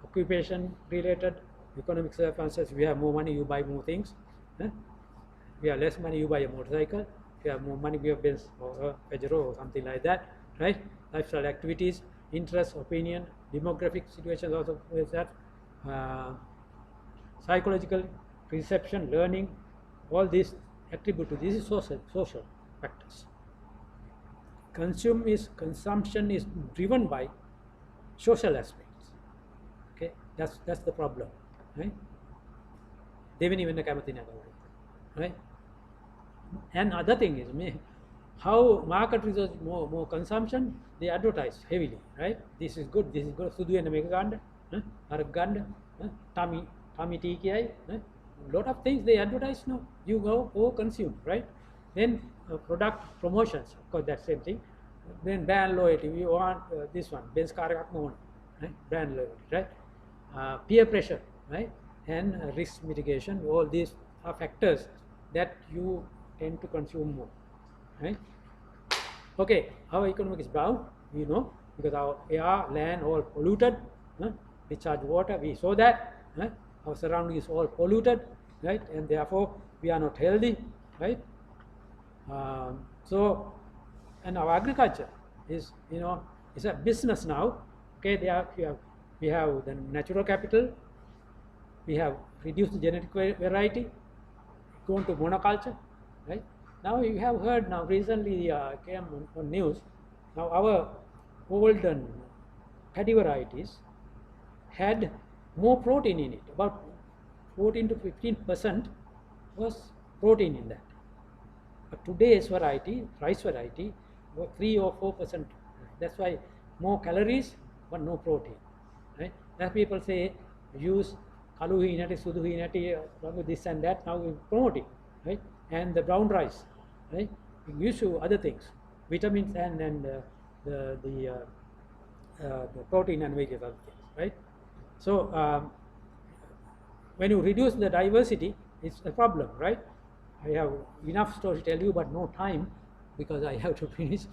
occupation related, economic circumstances. We have more money, you buy more things. We have less money, you buy a motorcycle. If you have more money, you have Benz or a Pajero or something like that, right? Lifestyle activities, interest, opinion, demographic situations also with that, psychological perception, learning, all these attribute to this is social factors. Consumption is driven by social aspects. Okay, that's the problem, right? Right? And other thing is how market research more consumption, they advertise heavily, right? This is good, Sudu and Mega Ganda, Arab Ganda, Tommy TKI, lot of things they advertise now. You go consume, right? Then product promotions, of course, that same thing. Then brand loyalty, we want this one, Benz car, right? Brand loyalty, right? Peer pressure, right? And risk mitigation, all these are factors that you tend to consume more, right? Okay, our economy is brown, we know, because our air, land, all polluted, discharge water, we saw that, our surrounding is all polluted, right? And therefore we are not healthy, right? So, and our agriculture is, it's a business now. Okay, we have the natural capital, we have reduced genetic variety, gone to monoculture, right? Now you have heard now recently came on news. Now our golden paddy varieties had more protein in it. About 14 to 15% was protein in that. But today's variety, rice variety, was 3 or 4%. That's why more calories but no protein, right? As people say, use kalu hinati, sudu hinati, this and that. Now we promote it, right? And the brown rice, right? We use to other things, vitamins and the protein and various other things, right? So when you reduce the diversity, it's a problem, right? I have enough story to tell you, but no time, because I have to finish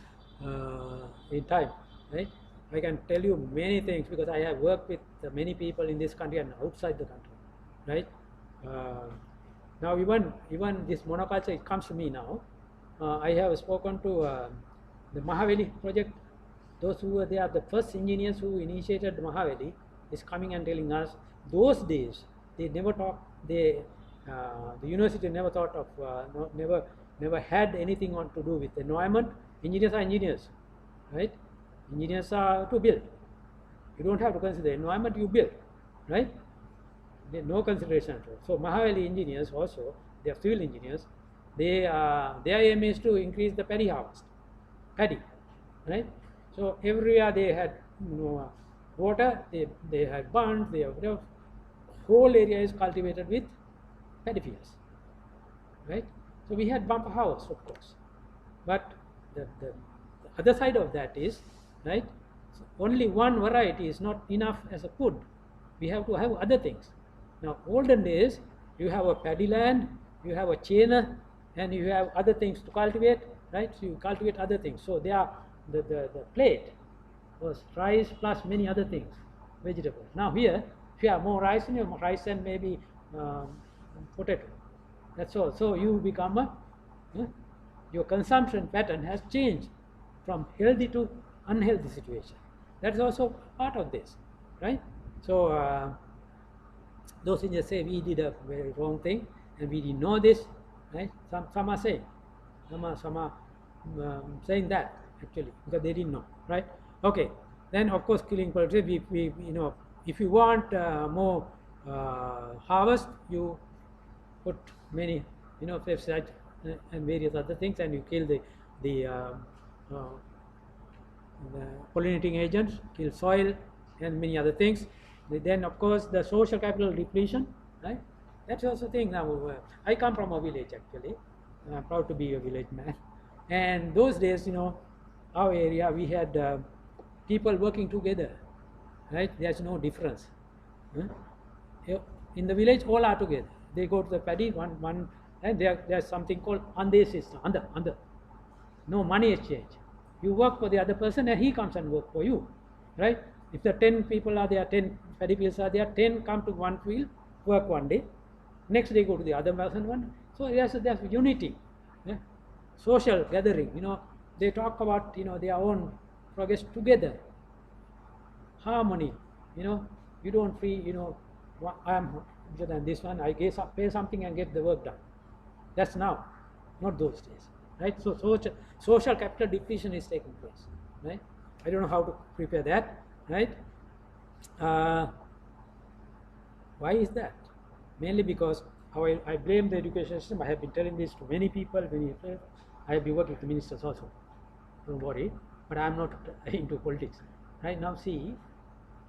in time, right? I can tell you many things because I have worked with many people in this country and outside the country, right? Now even this monoculture, it comes to me now. I have spoken to the Mahaveli project. Those who were there, the first engineers who initiated Mahaveli, is coming and telling us those days they never talked. The university never thought of never had anything on to do with environment. Engineers are engineers, right? Engineers are to build. You don't have to consider environment, you build, right? There's no consideration at all. So Mahaveli engineers also, they are civil engineers. Their aim is to increase the paddy harvest, right? So everywhere they had water, they had barns, the whole area is cultivated with paddy fields, right? So we had bumper harvest, of course, but the other side of that is, right, so only one variety is not enough as a food. We have to have other things. Now olden days, you have a paddy land, you have a chainer, and you have other things to cultivate, right? So you cultivate other things. So they are the plate was rice plus many other things, vegetables. Now here, if you have more rice, and you have rice and maybe potato, that's all. So you become a your consumption pattern has changed from healthy to unhealthy situation. That's also part of this, right? So those just say we did a very wrong thing and we didn't know this, right? Some are saying, some are saying that actually because they didn't know, right? Okay, then of course killing poultry, we if you want more harvest, you put many pesticides and various other things, and you kill the, uh, the pollinating agents, kill soil and many other things. Then of course the social capital depletion, right? That's also thing. Now I come from a village actually. I'm proud to be a village man. And those days, our area we had people working together, right? There's no difference. In the village, all are together. They go to the paddy one, and there's something called ande system. Under. No money exchange. You work for the other person, and he comes and work for you, right? If the 10 people are there, 10 paddy fields are there, 10 come to one field, work one day. Next day go to the other person one. So there's unity, social gathering. They talk about their own progress together. Harmony. You don't feel I'm better than this one. I pay something and get the work done. That's now, not those days, right? So social capital depletion is taking place, right? I don't know how to prepare that, right? Why is that? Mainly because I blame the education system. I have been telling this to many people, I have been working with the ministers also. Don't worry, but I am not into politics. Right now, see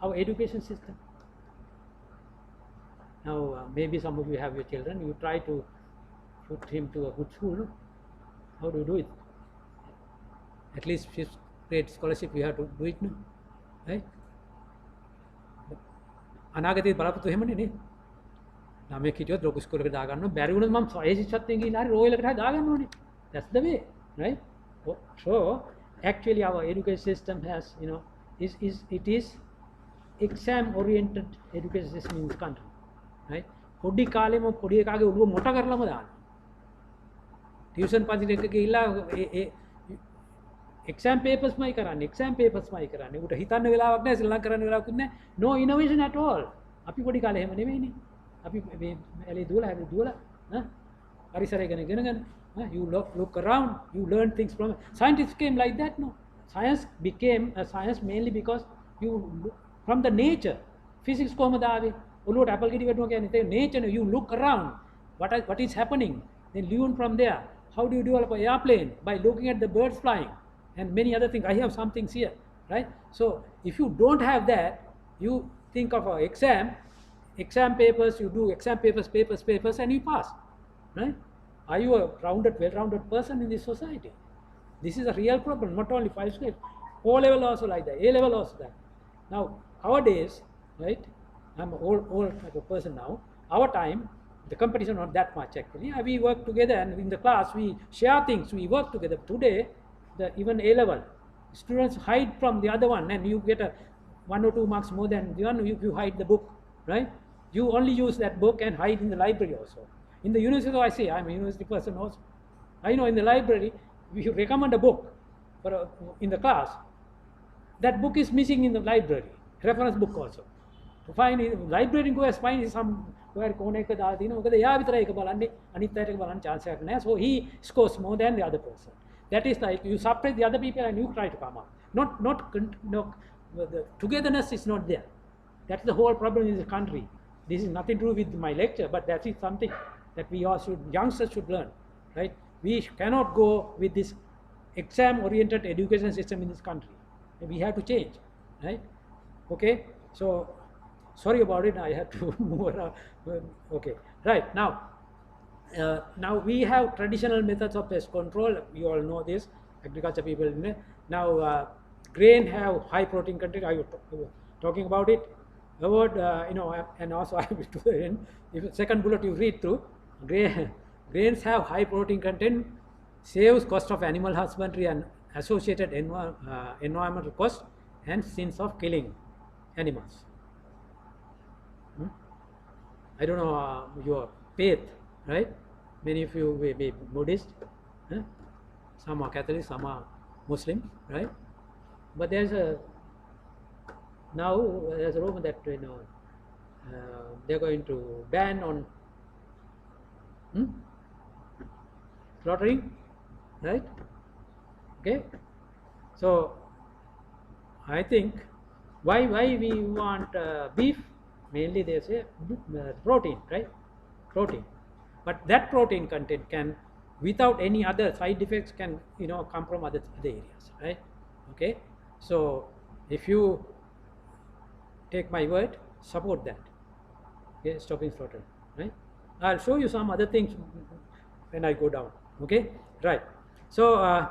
our education system. Now, maybe some of you have your children. You try to put him to a good school. No? How do you do it? At least 5th grade scholarship, you have to do it, no? Right? අනාගතේ බලාපොරොත්තු එහෙමනේ නේ. ළමෙක් හිටියොත් ලොකු school එකකට දාගන්න ඕන. බැරි වුණොත් මම ඒ ශිෂ්‍යත්වයෙන් ගිහිල්ලා හරි රෝයල් එකට හරි දාගන්න ඕනේ. That's the way, right? So actually our education system has, it is exam oriented education system in this country, right? පොඩි කාලෙම පොඩි එකාගේ ඔළුව මොට කරලම දානවා. ටියුෂන් පන්ති එක ගිහිල්ලා exam papers මයි කරන්නේ. උට හිතන්න වෙලාවක් නැහැ, ශ්‍රී ලංකාව කරන්න වෙලාවකුත් නැහැ. No innovation at all. අපි පොඩි කාලේ එහෙම නෙමෙයිනේ. අපි මේ ඇලේ දුවලා පරිසරය ගැන you look around, you learn things from scientists came like that. No, science became a science mainly because you from the nature. Physics කොහමද ආවේ? ඔළුවට apple ගෙඩි වැටුණා කියන්නේ nature. You look around what is happening, then learn from there. How do you develop an airplane? By looking at the birds flying and many other things. I have some things here, right? So if you don't have that, you think of an exam papers, you do exam papers and you pass, right? Are you a well-rounded person in this society? This is a real problem, not only 5 grade, O level also like that, A level also that. Now, our days, right, I'm an old type of person now, our time, the competition not that much actually, we work together and in the class we share things, we work together. Today, even A level, students hide from the other one and you get 1 or 2 marks more than the one you hide the book, right? You only use that book and hide in the library also. In the university, I say, I'm a university person also. I know in the library, if you recommend a book in the class, that book is missing in the library, reference book also. To find in library, go and find some where connected, so he scores more than the other person. That is like you suppress the other people and you try to come up. The togetherness is not there. That's the whole problem in the country. This is nothing to do with my lecture, but that is something that we all youngsters should learn, right? We cannot go with this exam-oriented education system in this country. We have to change, right? Okay, so sorry about it. I have to move around. Okay, right now. Now we have traditional methods of pest control. You all know this. Agriculture people. Now grain have high protein content. Are you talking about it? About and also I will to the end. If the second bullet you read through, grains have high protein content, saves cost of animal husbandry and associated environmental cost and sins of killing animals. I don't know your faith, right? Many of you may be Buddhist. Some are Catholic, some are Muslim, right? But there's a now there's a rumor that they're going to ban on slaughtering, right? Okay, so I think why we want beef, mainly they say protein, right? Protein, but that protein content can, without any other side effects, can come from other areas, right? Okay, so if you take my word, support that. Okay, stopping slaughtering, right? I'll show you some other things when I go down. Okay, right? So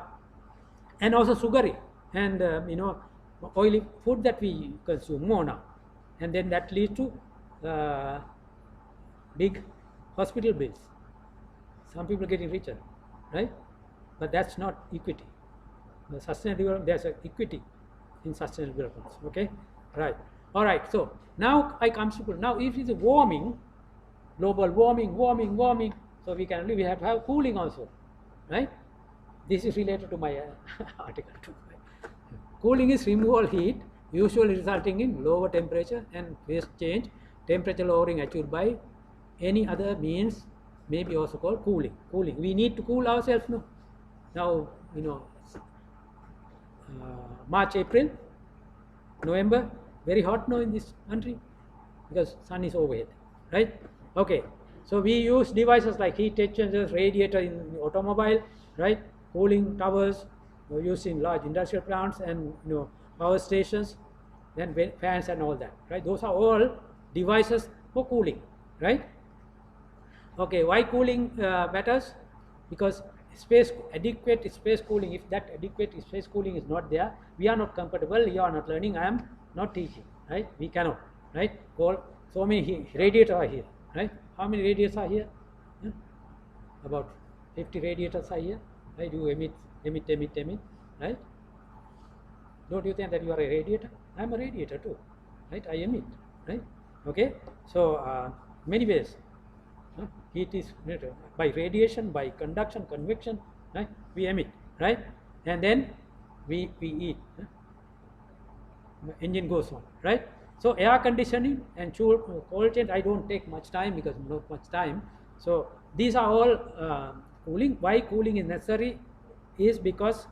and also sugary and oily food that we consume more now, and then that leads to big hospital bills. Some people are getting richer, right? But that's not equity. The sustainable development, there's an equity in sustainable development. Okay, right? All right. So now I come to now if it's warming, global warming. So we have to have cooling also, right? This is related to my article too. Cooling is removal heat, usually resulting in lower temperature and phase change. Temperature lowering achieved by any other means may be also called cooling. Cooling. We need to cool ourselves now. Now March, April, November, very hot now in this country because sun is overhead, right? Okay. So we use devices like heat exchangers, radiator in automobile, right? Cooling towers used in large industrial plants and power stations, then fans and all that, right? Those are all devices for cooling, right? Okay, why cooling matters? Because adequate space cooling. If that adequate space cooling is not there, we are not comfortable. You are not learning. I am not teaching, right? We cannot, right? So many radiators are here, right? How many radiators are here? About 50 radiators are here, right? You emit, right? Don't you think that you are a radiator? I am a radiator too, right? I emit, right? Okay, so many ways. Heat is by radiation, by conduction, convection, right? We emit, right? And then we eat. Engine goes on, right? So air conditioning and cold chain, I don't take much time because not much time. So these are all cooling. Why cooling is necessary is because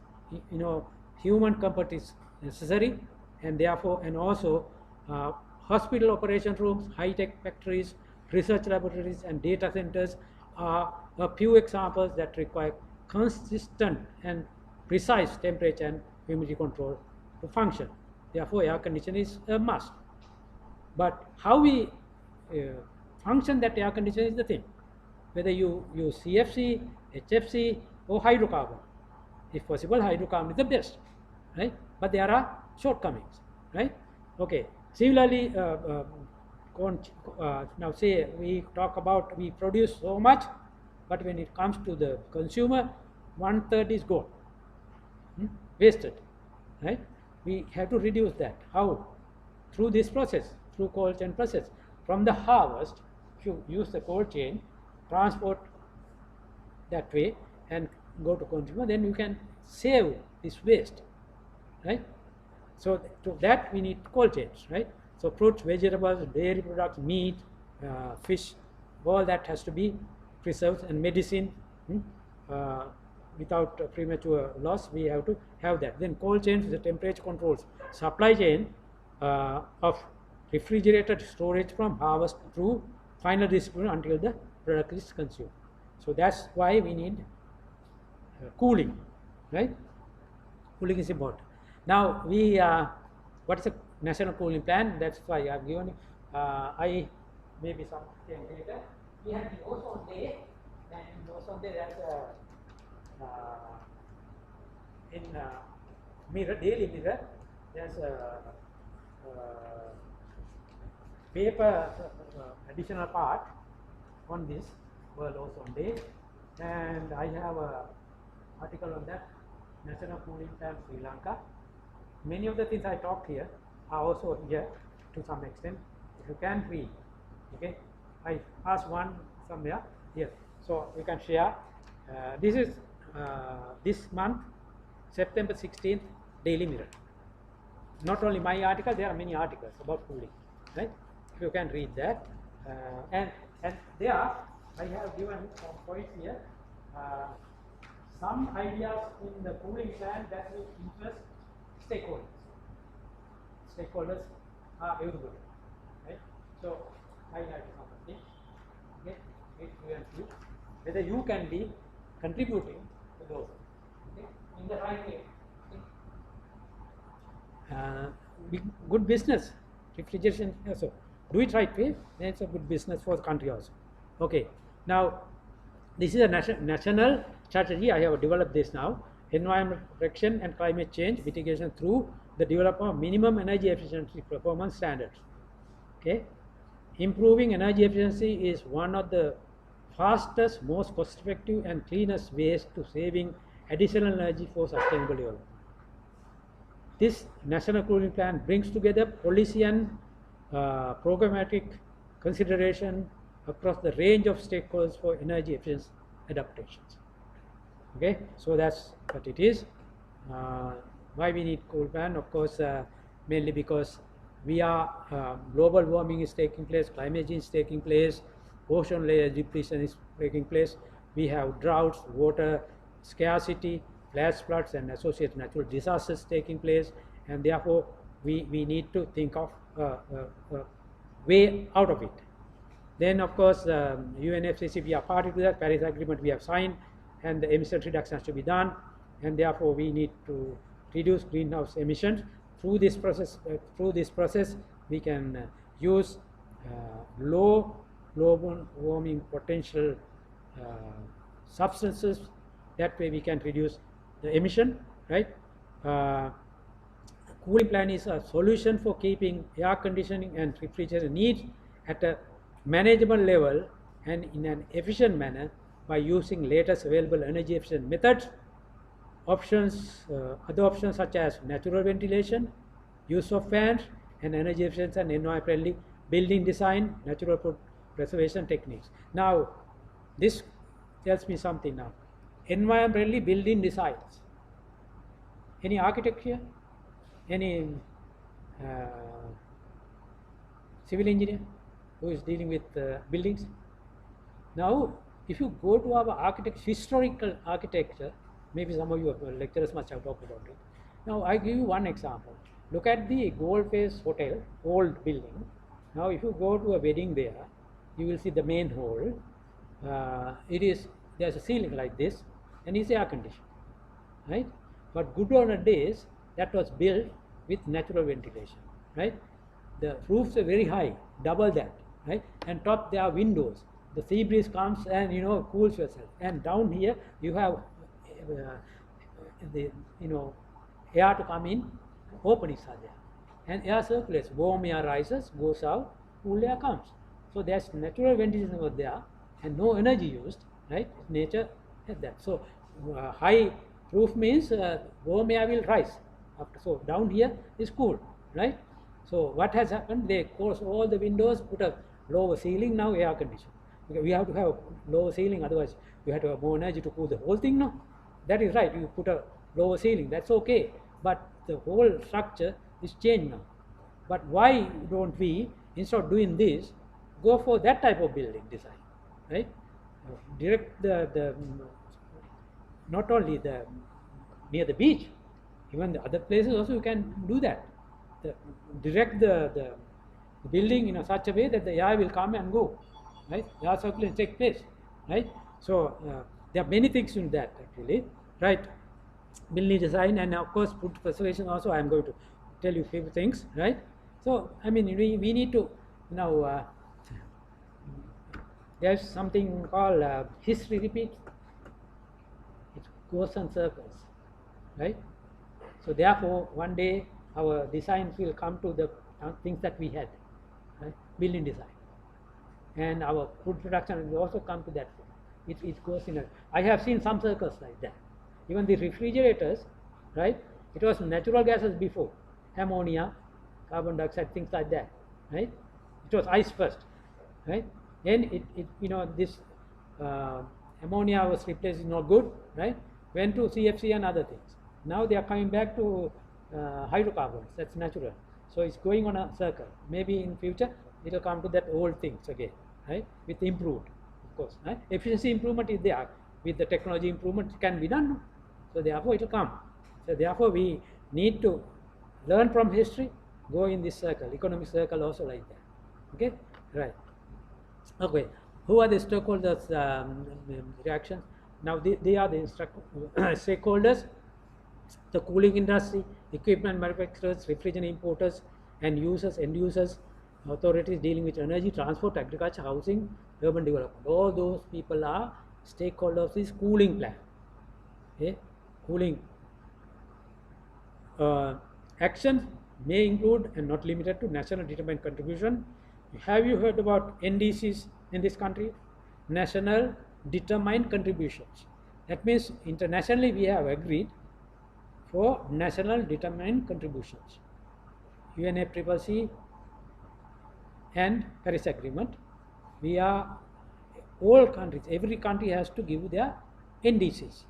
human comfort is necessary, and therefore, and also hospital operation rooms, high-tech factories, research laboratories and data centers are a few examples that require consistent and precise temperature and humidity control to function. Therefore, air conditioning is a must. But how we function that air conditioner is the thing. Whether you use CFC, HFC or hydrocarbon. If possible, hydrocarbon is the best, right? But there are shortcomings, right? Okay. Similarly, now say we talk about we produce so much, but when it comes to the consumer, 1/3 is gone, wasted, right? We have to reduce that. How? Through this process, through cold chain process. From the harvest, if you use the cold chain, transport that way and go to consumer, then you can save this waste, right? So to that we need cold chains, right? So fruits, vegetables, dairy products, meat, fish, all that has to be preserved, and medicine without premature loss, we have to have that. Then cold chain is the temperature controls. Supply chain of refrigerated storage from harvest through final distribution until the product is consumed. So that's why we need cooling, right? Cooling is important. Now we, what is a national cooling plan? That's why I've given. I maybe some later. We have the ozone day, and in ozone day there's in mirror, daily mirror, there's a paper additional part on this World Ozone Day, and I have a article on that, National Cooling Plan Sri Lanka. Many of the things I talked here are also here to some extent. If you can read, okay. I asked one somewhere here, so you can share. This is this month, September 16th, Daily Mirror. Not only my article, there are many articles about cooling, right? If you can read that. And there, I have given some points here. Some ideas in the cooling plan that will interest stakeholders. Stakeholders are available, right? So, highlight something. Okay, whether you can be contributing to those, okay, in the right way. Good business, refrigeration also. Do it right way, then it's a good business for the country also. Okay, now this is a national strategy. I have developed this now. Environment protection and climate change mitigation through the development of minimum energy efficiency performance standards. Okay, improving energy efficiency is one of the fastest, most cost-effective and cleanest ways to saving additional energy for sustainable development. This national cooling plan brings together policy and programmatic consideration across the range of stakeholders for energy efficiency adaptations. Okay, so that's what it is. Why we need cool plan? Of course, mainly because we are global warming is taking place, climate change is taking place, ocean layer depletion is taking place. We have droughts, water scarcity, flash floods, and associated natural disasters taking place, and therefore we need to think of way out of it. Then, of course, UNFCCC, we are party to that. Paris Agreement we have signed, and the emission reduction has to be done, and therefore we need to reduce greenhouse emissions. Through this process, we can use low global warming potential substances. That way, we can reduce the emission. Right? Cooling plan is a solution for keeping air conditioning and refrigeration needs at a manageable level and in an efficient manner by using latest available energy efficient methods. Options, other options such as natural ventilation, use of fans, and energy efficient and environment-friendly building design, natural preservation techniques. Now, this tells me something now. Environment-friendly building designs. Any architect here? Any civil engineer who is dealing with buildings? Now, if you go to our historical architecture, maybe some of you lecturers must have talked about it. Now, I give you one example. Look at the Gold Face Hotel, old building. Now, if you go to a wedding there, you will see the main hall. There's a ceiling like this, and it's air conditioned, right? But good old days, that was built with natural ventilation, right? The roofs are very high, double that, right? And top there are windows. The sea breeze comes and cools yourself. And down here you have air to come in, openings are there, and air circulates. Warm air rises, goes out, cool air comes. So there's natural ventilation over there, and no energy used, right? Nature has that. So high roof means warm air will rise. So down here is cool, right? So what has happened? They close all the windows, put a lower ceiling, now air conditioning. Okay, we have to have lower ceiling, otherwise you have to have more energy to cool the whole thing. No, that is right. You put a lower ceiling, that's okay. But the whole structure is changed now. But why don't we, instead of doing this, go for that type of building design, right? Direct the not only the near the beach, even the other places also you can do that. Direct the building in such a way that the air will come and go, right? Air circulation take place, right? So there are many things in that actually, right? Building design, and of course food preservation also. I am going to tell you a few things, right? So I mean we need to now. There's something called history repeats. It goes in circles, right? So therefore, one day our designs will come to the things that we had, right? Building design, and our food production will also come to that. It goes in. I have seen some circles like that. Even the refrigerators, right? It was natural gases before, ammonia, carbon dioxide, things like that, right? It was ice first, right? Then this ammonia was replaced, is not good, right? went to CFC and other things. Now they are coming back to hydrocarbons. That's natural. So it's going on a circle. Maybe in future it will come to that old things again, right? With improved, of course. Right? Efficiency improvement is there. With the technology improvement, it can be done. No? So therefore it will come. So therefore we need to learn from history, go in this circle, economic circle also like that. Okay, right. Okay, who are the stakeholders reactions? Now they are the stakeholders, the cooling industry, equipment manufacturers, refrigerant importers and users, end users, authorities dealing with energy, transport, agriculture, housing, urban development. All those people are stakeholders of this cooling plan. Okay, cooling actions may include and not limited to national determined contribution. Have you heard about NDCs in this country? National determined contributions. That means internationally we have agreed for national determined contributions. UNFCCC and Paris Agreement. We are all countries, every country has to give their NDCs.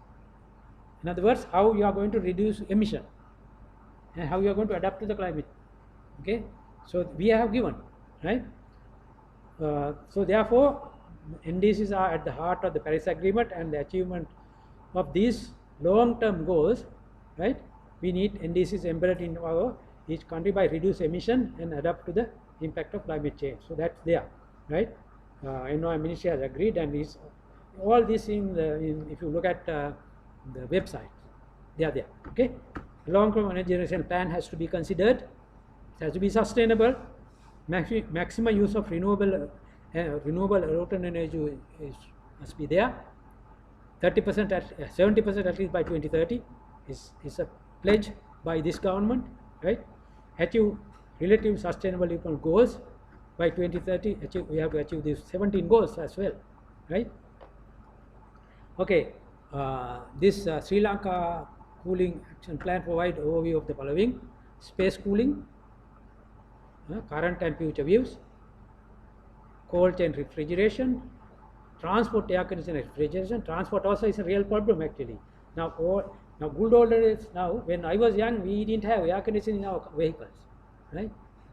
In other words, how you are going to reduce emission and how you are going to adapt to the climate. Okay, so we have given, right? So therefore, NDCs are at the heart of the Paris Agreement, and the achievement of these long-term goals, right? We need NDCs embedded in our each country by reduce emission and adapt to the impact of climate change. So that's there, right? Environment Ministry has agreed, and is all this if you look at the website, they are there. Okay, long-term energy generation plan has to be considered. It has to be sustainable. Maximum use of renewable alternate energy must be there. 30% at 70% at least by 2030 is a pledge by this government, right? Achieve relative sustainable development goals by 2030. We have to achieve these 17 goals as well, right? Okay, this Sri Lanka cooling action plan provides overview of the following: space cooling, current and future views, cold chain refrigeration, transport, air conditioning, refrigeration. Transport also is a real problem actually. Now good old days, now when I was young, we didn't have air conditioning in our vehicles, right?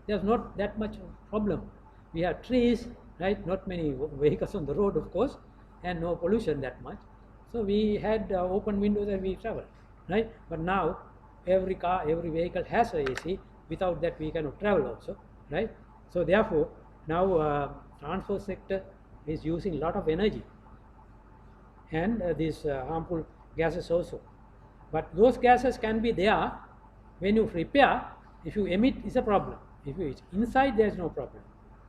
There's not that much problem. We had trees, right? Not many vehicles on the road, of course, and no pollution that much. So we had open windows and we traveled, right? But now every car, every vehicle has a AC. Without that we cannot travel also, right? So therefore now transport sector is using a lot of energy and these harmful gases also. But those gases can be there when you repair. If you emit, is a problem. If it's inside, there is no problem.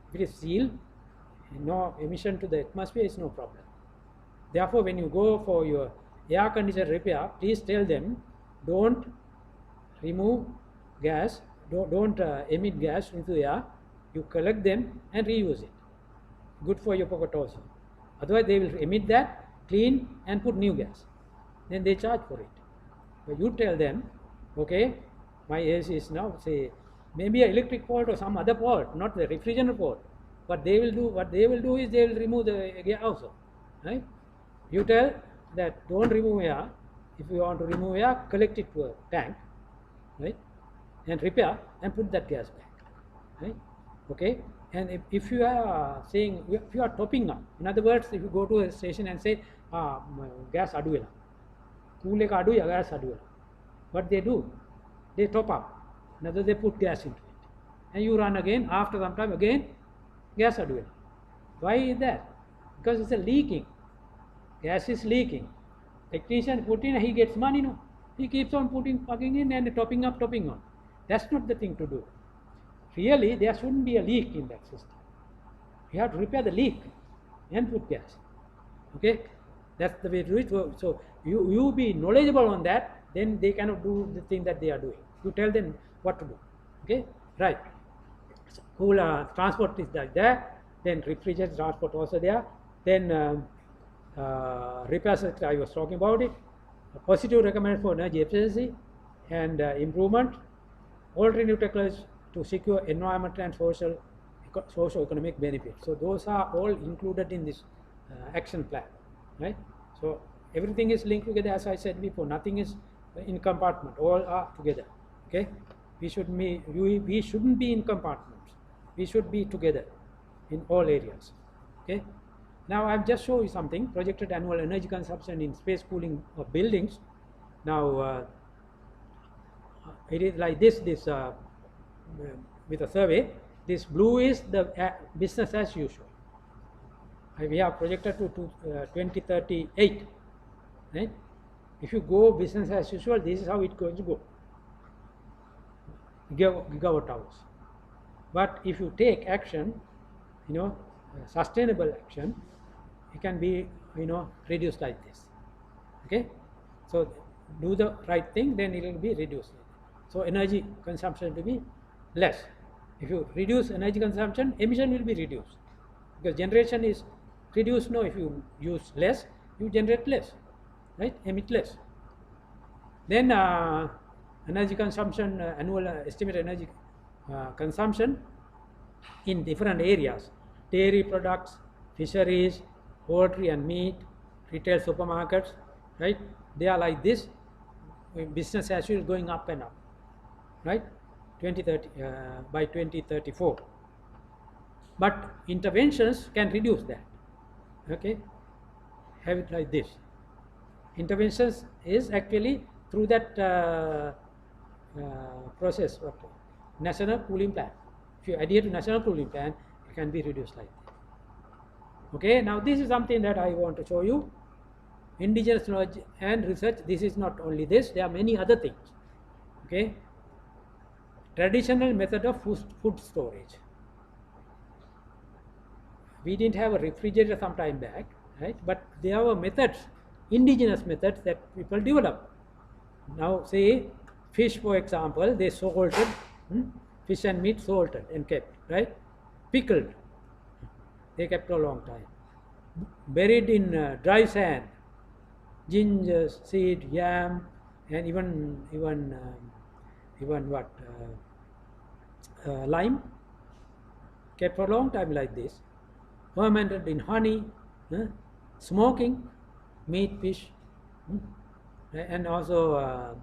If it is sealed, no emission to the atmosphere is no problem. Therefore, when you go for your air conditioner repair, please tell them don't remove gas, don't emit gas into the air. You collect them and reuse it. Good for your pocket also. Otherwise, they will emit that, clean and put new gas. Then they charge for it. But you tell them, okay, my AC is now, say, maybe an electric fault or some other fault, not the refrigerant fault. What they will do is they will remove the air also, right? You tell that don't remove air. If you want to remove air, collect it to a tank, right? And repair and put that gas back, right? Okay. And if you are saying, if you are topping up, in other words, if you go to a station and say, gas adu wela, cool ek adu ya gas adu wela, what they do, they top up. In other words, they put gas into it, and you run again. After some time, again gas adu wela. Why is that? Because it's a leaking. Gas is leaking. Technician put in, he gets money. No, he keeps on plugging in and topping up, topping on. That's not the thing to do. Really, there shouldn't be a leak in that system. You have to repair the leak and put gas. Okay, that's the way to do it. So you be knowledgeable on that, then they cannot do the thing that they are doing. You tell them what to do. Okay, right. So, cool transport is like that. Then refrigerated transport also there. Then repair sector, I was talking about it. A positive recommendation for energy efficiency and improvement. Alternative technologies to secure environmental and socio-economic benefits. So those are all included in this action plan, right? So Everything is linked together, as I said before. Nothing is in compartment. All are together. Okay, we shouldn't be in compartments. We should be together in all areas. Okay. Now I've just shown you something. Projected annual energy consumption in space cooling of buildings. Now it is like this. With a survey, this blue is the business as usual. We have projected to 2038. Right? If you go business as usual, this is how it's going to go. Gigawatt hours. But if you take action, sustainable action, it can be reduced like this. Okay, so do the right thing, then it will be reduced. So energy consumption to be less. If you reduce energy consumption, emission will be reduced, because generation is reduced. No, if you use less, you generate less, right? Emit less. Then energy consumption, annual estimated energy consumption in different areas: dairy products, fisheries, poultry and meat, retail supermarkets, right? They are like this. Business as usual, going up and up, right? 2030 by 2034. But interventions can reduce that. Okay, have it like this. Interventions is actually through that process of national cooling plan. If you adhere to national cooling plan, it can be reduced like that. Okay, now this is something that I want to show you. Indigenous knowledge and research. This is not only this, there are many other things. Okay, traditional method of food storage. We didn't have a refrigerator some time back, right? But there were methods, indigenous methods that people developed. Now, say fish, for example, they salted, fish and meat salted and kept, right? Pickled, they kept for a long time. Buried in dry sand, ginger seed, yam, and even what lime, kept for a long time like this. Fermented in honey, smoking meat, fish, and also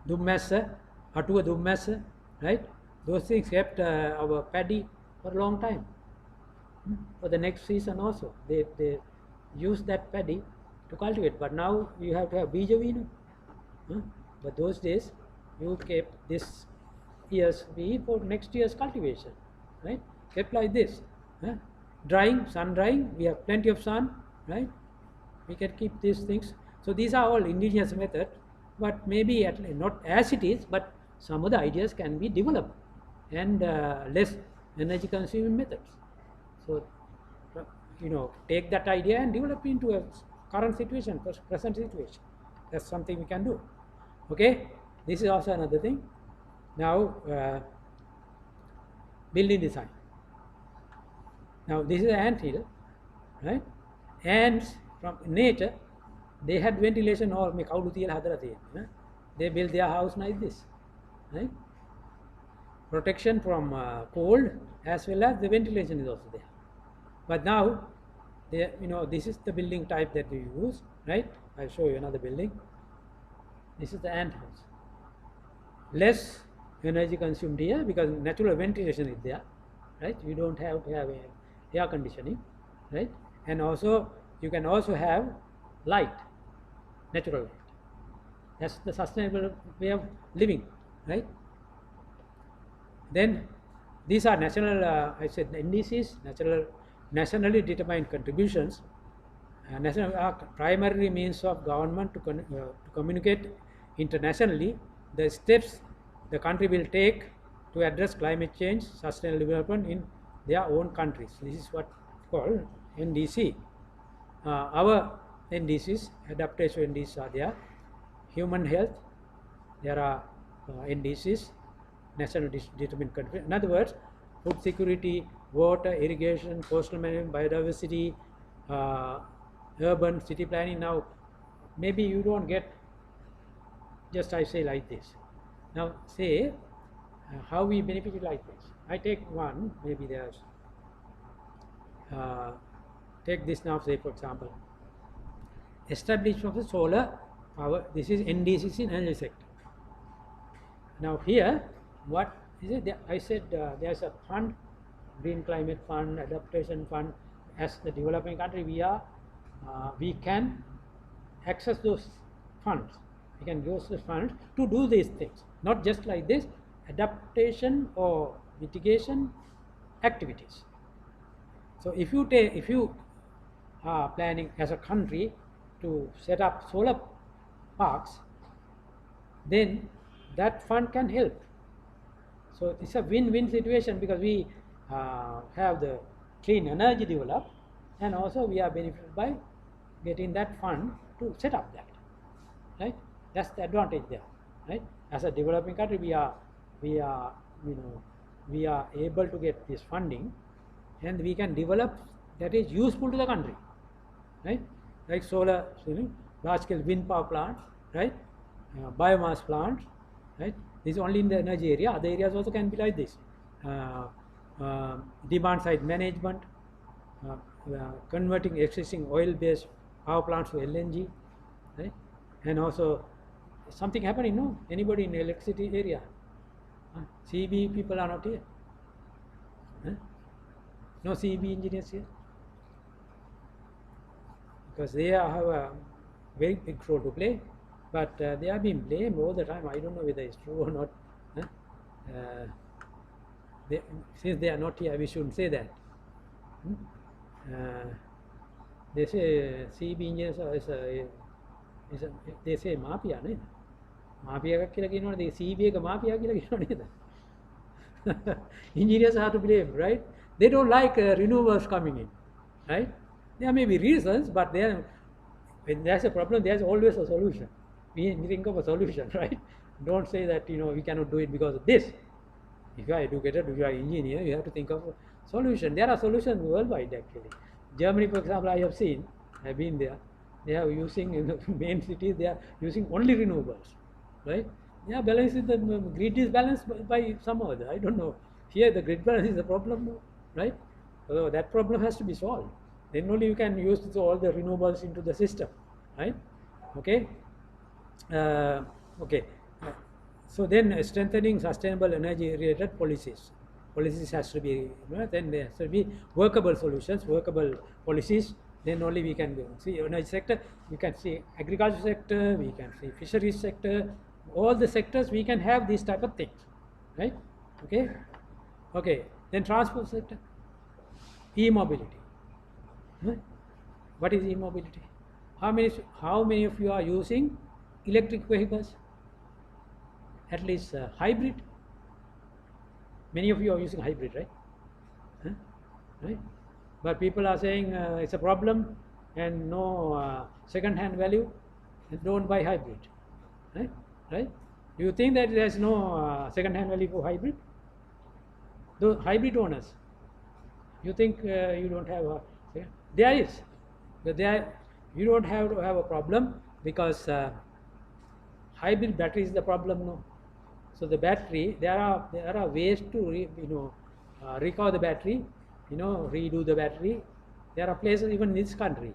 dummessa, atua dummessa, right? Those things kept our paddy for a long time. For the next season also, they use that paddy to cultivate. But now you have to have bija vino. But those days you kept this year's wheat for next year's cultivation, right? Kept like this. Drying, sun drying, we have plenty of sun, right? We can keep these things. So these are all indigenous methods, but maybe not as it is, but some of the ideas can be developed and less energy consuming methods. So take that idea and develop into a current situation, present situation. That's something we can do. Okay, this is also another thing. Now building design. Now this is an ant hill, right? Ants from nature, they had ventilation or they build their house like this, right? Protection from cold as well as the ventilation is also there. But now, this is the building type that we use, right? I'll show you another building. This is the ant house. Less energy consumed here because natural ventilation is there, right? You don't have to have air conditioning, right? And also you can also have light, natural light. That's the sustainable way of living, right? Then these are national, I said NDCs, nationally determined contributions. National are primary means of government to communicate internationally the steps the country will take to address climate change, sustainable development in their own countries. This is what called NDC. Our NDCs, adaptation NDCs are there. Human health, there are NDCs, nationally determined country. In other words, food security, water, irrigation, coastal management, biodiversity, urban city planning. Now, maybe you don't get just I say like this. Now, say how we benefit like this. I take one, maybe there's take this now, say for example, establishment of the solar power. This is NDCC in energy sector. Now here, what is it? I said there's a fund, Green Climate Fund, Adaptation Fund. As the developing country, we can access those funds. We can use the funds to do these things. Not just like this, adaptation or mitigation activities. So if you are planning as a country to set up solar parks, then that fund can help. So it's a win-win situation, because we have the clean energy developed, and also we are benefited by getting that fund to set up that, right? That's the advantage there, right? As a developing country, we are able to get this funding, and we can develop that is useful to the country, right? Like solar, large-scale wind power plants, right? Biomass plants, right? This is only in the energy area. Other areas also can be like this. Demand side management, converting existing oil-based power plants to LNG, right? And also something happening, no? Anybody in the electricity area? CB people are not here. No CB engineers here, because they have a very big role to play, but they are being blamed all the time. I don't know whether it's true or not. Since they are not here, we shouldn't say that. They say CB engineers they say mafia, right? Mafia කියලා කියනවනේ, they CB එක mafia කියලා කියනව නේද? Engineers have to blame, right? They don't like renewables coming in, right? There may be reasons, but when there's a problem, there's always a solution. We think of a solution, right? Don't say that we cannot do it because of this. If you are educated, if you are engineer, you have to think of a solution. There are solutions worldwide actually. Germany, for example, I have seen. I've been there. They are using, in the main cities, they are using only renewables, right? Yeah, balancing the grid is balanced by some other. I don't know. Here the grid balance is the problem, right? So that problem has to be solved. Then only you can use all the renewables into the system, right? Okay. Okay. So then strengthening sustainable energy related policies. Policies has to be, then there has to be workable solutions, workable policies. Then only we can see energy sector, we can see agriculture sector, we can see fisheries sector, all the sectors we can have these type of things, right? Okay. Okay. Then transport sector, e-mobility. What is e-mobility? How many of you are using electric vehicles? At least hybrid. Many of you are using hybrid, right? Right? But people are saying it's a problem and no second-hand value, and don't buy hybrid, right? Right? Do you think that there's no second-hand value for hybrid? The hybrid owners, you think you don't have a, there is, but you don't have to have a problem, because hybrid battery is the problem, no? So the battery, there are ways to recover the battery, redo the battery. There are places even in this country,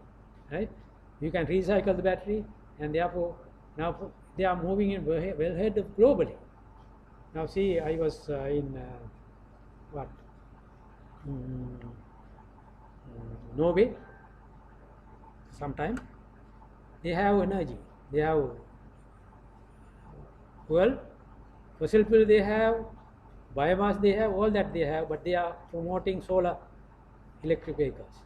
right? You can recycle the battery, and therefore now they are moving in well ahead globally. Now see, I was in Norway sometime. They have energy, they have fuel, fossil fuel they have, biomass they have, all that they have, but they are promoting solar electric vehicles,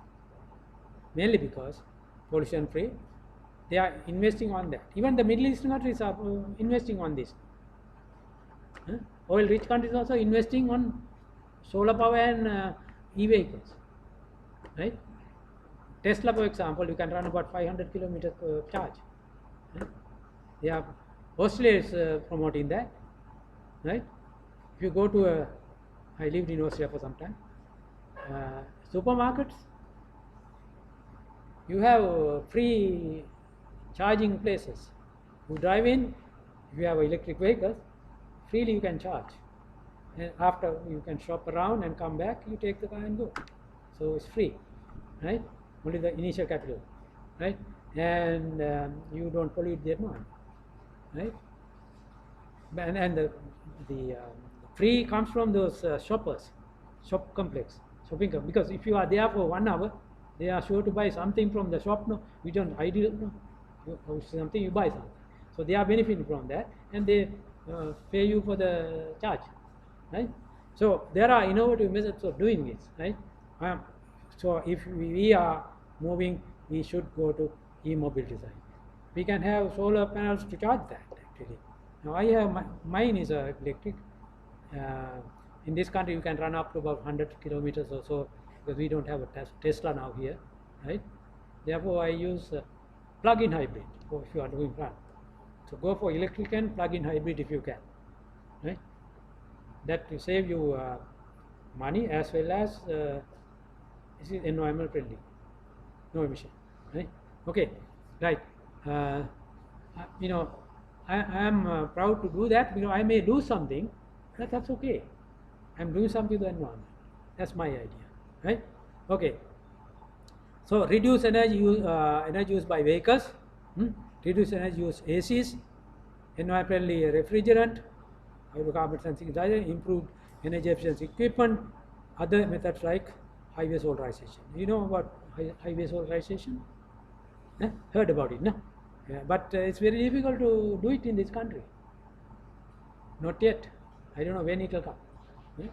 mainly because pollution free. They are investing on that. Even the Middle Eastern countries are investing on this. Oil rich countries also investing on solar power and e-vehicles, right? Tesla, for example, you can run about 500 kilometers per charge. They are, Australia is promoting that, right? If you go to I lived in Australia for some time, supermarkets, you have free charging places. You drive in, if you have electric vehicles, freely you can charge. And after you can shop around and come back, you take the car and go. So it's free. right? Only the initial capital, right? And you don't pollute the environment, right? And the free comes from those shoppers, shop complex, shopping complex. Because if you are there for 1 hour, they are sure to buy something from the shop. No, we don't ideal. No, something you buy something. So they are benefiting from that, and they pay you for the charge, right? So there are innovative methods of doing this, right? So if we are moving, we should go to e-mobility side. We can have solar panels to charge that actually. Now I have mine is electric. In this country, you can run up to about 100 kilometers or so because we don't have a Tesla now here, right? Therefore, I use plug-in hybrid if you are doing run. So go for electric and plug-in hybrid if you can, right? That will save you money as well as this is environmental friendly, no emission, right? Okay, right. You know, I am proud to do that. You know, I may do something, but that's okay. I'm doing something to the environment. That's my idea, right? Okay. So reduce energy use by vehicles, reduce energy use ACs, environmentally refrigerant, hydrocarbon sensing, improved energy efficiency equipment, other methods like highway solarization. You know about highway solarization? Heard about it, no? Yeah, but it's very difficult to do it in this country. Not yet. I don't know when it will come. Yeah?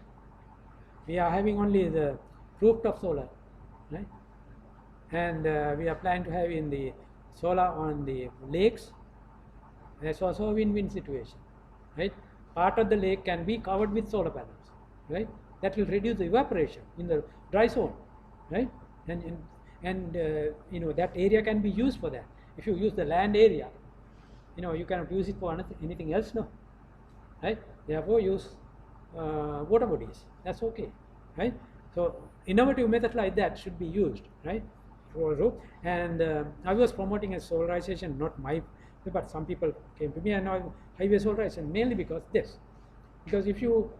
We are having only the rooftop solar, right? And we are planning to have in the solar on the lakes. That's also a win-win situation, right? Part of the lake can be covered with solar panels, right? That will reduce the evaporation in the dry zone, right? And you know, that area can be used for that. If you use the land area, you know, you cannot use it for anything else, no, right? Therefore, use water bodies. That's okay, right? So innovative methods like that should be used, right? And I was promoting a solarization, not my, but some people came to me and now highway solarization mainly because this. Because if you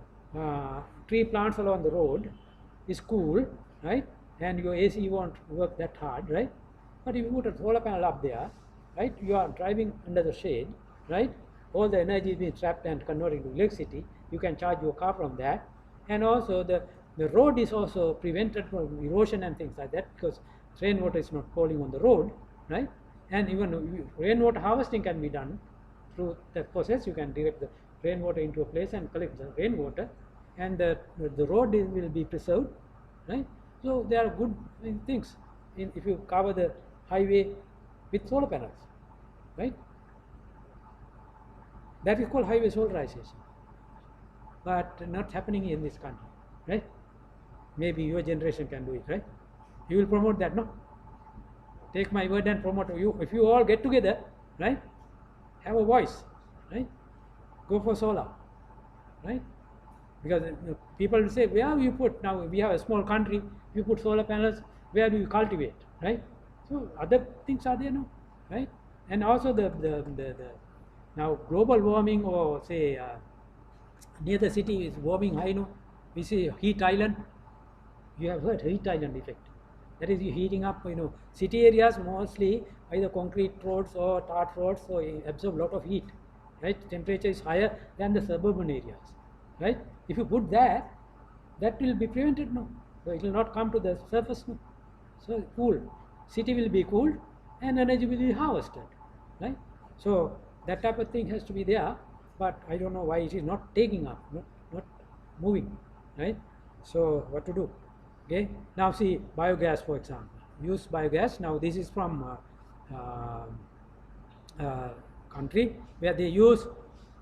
tree plants along the road is cool, right? And your AC won't work that hard, right? But if you put a solar panel up there, right? You are driving under the shade, right? All the energy is being trapped and converted to electricity. You can charge your car from that. And also the road is also prevented from erosion and things like that because rainwater is not falling on the road, right? And even rainwater harvesting can be done through that process. You can direct the rainwater into a place and collect the rainwater, and the road will be preserved, right? So there are good things if you cover the highway with solar panels, right? That is called highway solarization, but not happening in this country, right? Maybe your generation can do it, right? You will promote that, no? Take my word and promote you. If you all get together, right? Have a voice, right? Go for solar, right? Because people will say, where you put, now we have a small country, you put solar panels, where do you cultivate, right? So other things are there, no? Right? And also the now global warming, or say near the city is warming high, no? We see heat island. You have heard heat island effect. That is, you heating up, you know, city areas mostly either concrete roads or tarred roads, so you absorb a lot of heat, right? Temperature is higher than the suburban areas, right? If you put that, that will be prevented, no? So it will not come to the surface, no? So cool, city will be cooled and energy will be harvested, right? So that type of thing has to be there, but I don't know why it is not taking up, not moving, right? So what to do? Okay, now see biogas, for example. Use biogas. Now this is from country where they use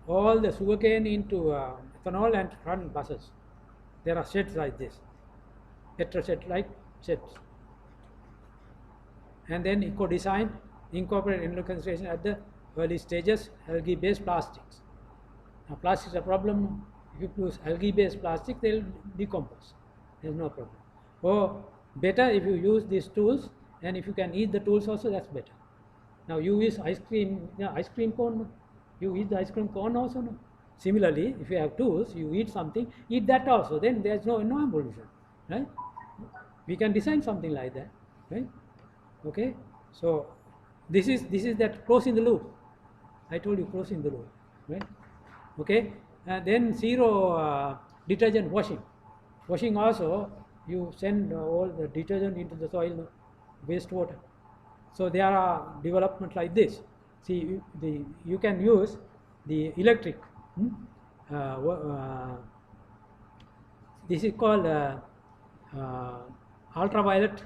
all the sugarcane into ethanol and run buses. There are sheds like this, petrol shed like sheds. And then eco design, incorporate environmental consideration at the early stages. Algae based plastics. Now plastic is a problem. If you use algae based plastic, they will decompose. There is no problem. Or better if you use these tools, and if you can eat the tools also, that's better. Now you use ice cream cone, you eat the ice cream cone also, no? Similarly, if you have tools, you eat something, eat that also, then there's no pollution, right? We can design something like that, right? Okay, so this is that closing the loop. I told you closing the loop, right? Okay, and then zero detergent washing. Washing also, you send all the detergent into the soil, wastewater. So there are development like this. See, you can use the electric. Hmm? This is called uh, ultraviolet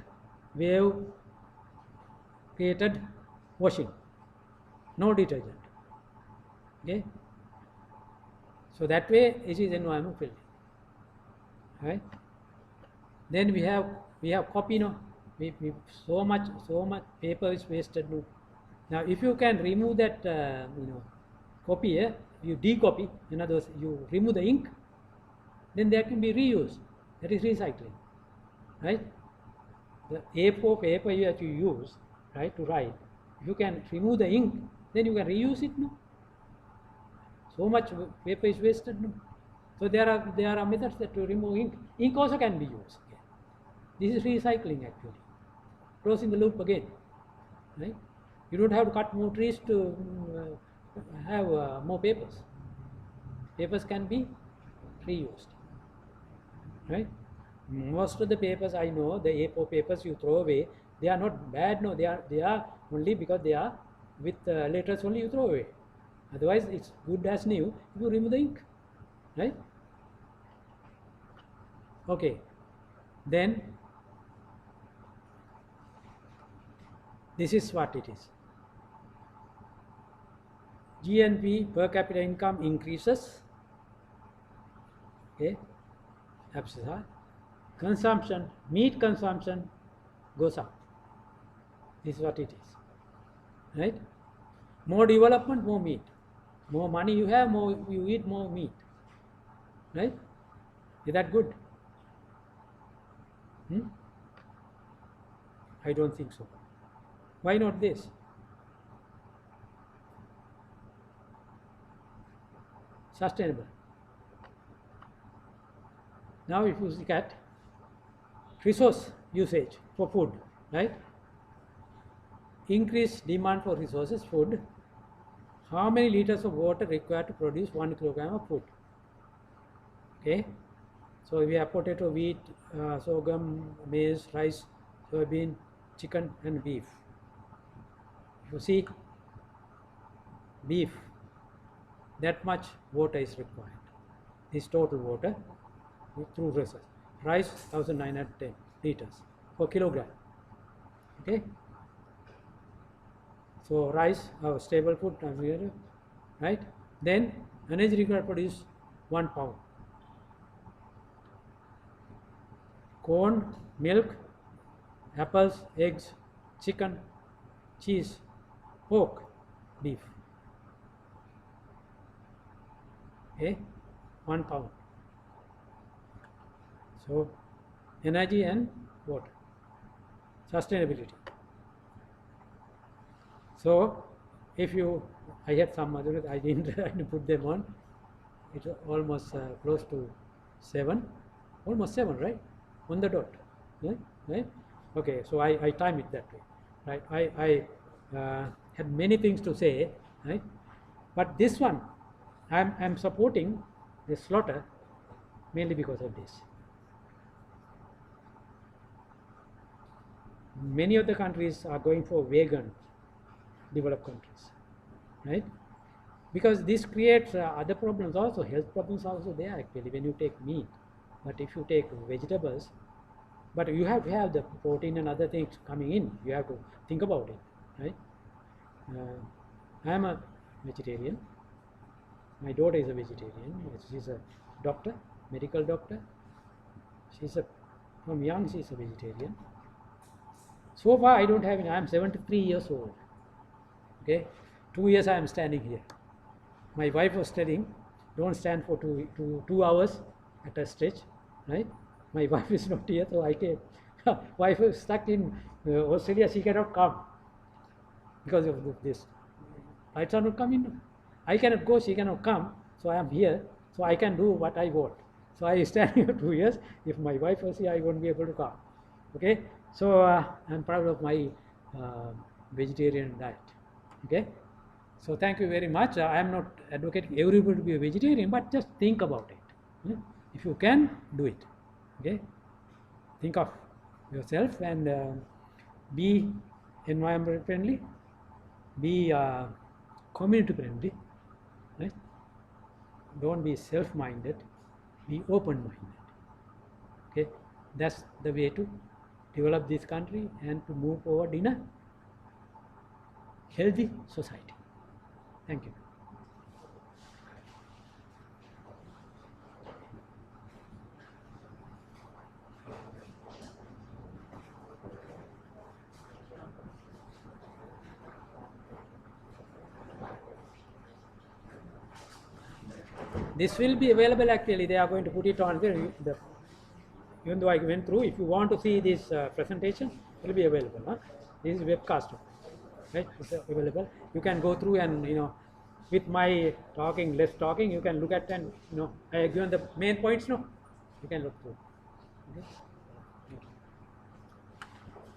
wave created washing, no detergent. Okay, so that way it is environment friendly, right? Then we have copy, no, we so much paper is wasted, no. Now if you can remove that copy, you decopy, in other words you remove the ink, then there can be reuse. That is recycling, right? The A4 paper that you use, right, to write, if you can remove the ink, then you can reuse it, no. So much paper is wasted, no. So there are methods that to remove ink. Ink also can be used. This is recycling actually, closing the loop again, right? You don't have to cut more trees to have more papers. Papers can be reused, right? Most of the papers I know, the A4 papers you throw away, they are not bad, no, they are only because they are with letters only you throw away. Otherwise it's good as new if you remove the ink, right? Okay, then this is what it is. GNP, per capita income, increases. Okay, absolutely. Consumption, meat consumption goes up. This is what it is, right? More development, more meat. More money you have, more you eat more meat, right? Is that good? I don't think so. Why not this? Sustainable. Now if you look at resource usage for food, right? Increased demand for resources, food. How many liters of water required to produce 1 kilogram of food? Okay, so we have potato, wheat, sorghum, maize, rice, soybean, chicken and beef. You see, beef, that much water is required. This total water through research. Rice 1910 liters per kilogram. Okay, so rice, our staple food, right? Then energy required to produce 1 pound. Corn, milk, apples, eggs, chicken, cheese, pork, beef. Okay, 1 pound. So energy and water, sustainability. So if you, I have some other, I didn't put them on. It's almost close to 7, almost 7, right? On the dot, right? Okay, so I time it that way, right? I had many things to say, right? But this one, I'm supporting the slaughter mainly because of this. Many of the countries are going for vegan, developed countries, right? Because this creates other problems also, health problems also there actually when you take meat. But if you take vegetables, but you have to have the protein and other things coming in, you have to think about it, right? I am a vegetarian. My daughter is a vegetarian. She's a doctor, medical doctor. From young she's a vegetarian. So far I don't have any. I am 73 years old. Okay, 2 years I am standing here. My wife was telling, don't stand for 2 hours at a stretch, right? My wife is not here, so I came. Wife is stuck in Australia, she cannot come because of this. Flights are not coming. I cannot go, she cannot come, so I am here, so I can do what I want. So I stand here 2 years. If my wife was here, I won't be able to come. Okay, So I'm proud of my vegetarian diet. Okay. So thank you very much. I am not advocating everybody to be a vegetarian, but just think about it. Hmm? If you can, do it. Okay. Think of yourself and be environment friendly, be community friendly. Right? Don't be self-minded. Be open-minded. Okay. That's the way to develop this country and to move forward in a healthy society. Thank you. This will be available actually. They are going to put it on the even though I went through. If you want to see this presentation, it will be available. Huh? This is webcast, right? It's available. You can go through and with my talking, less talking, you can look at and I have given the main points. No, you can look through. Okay?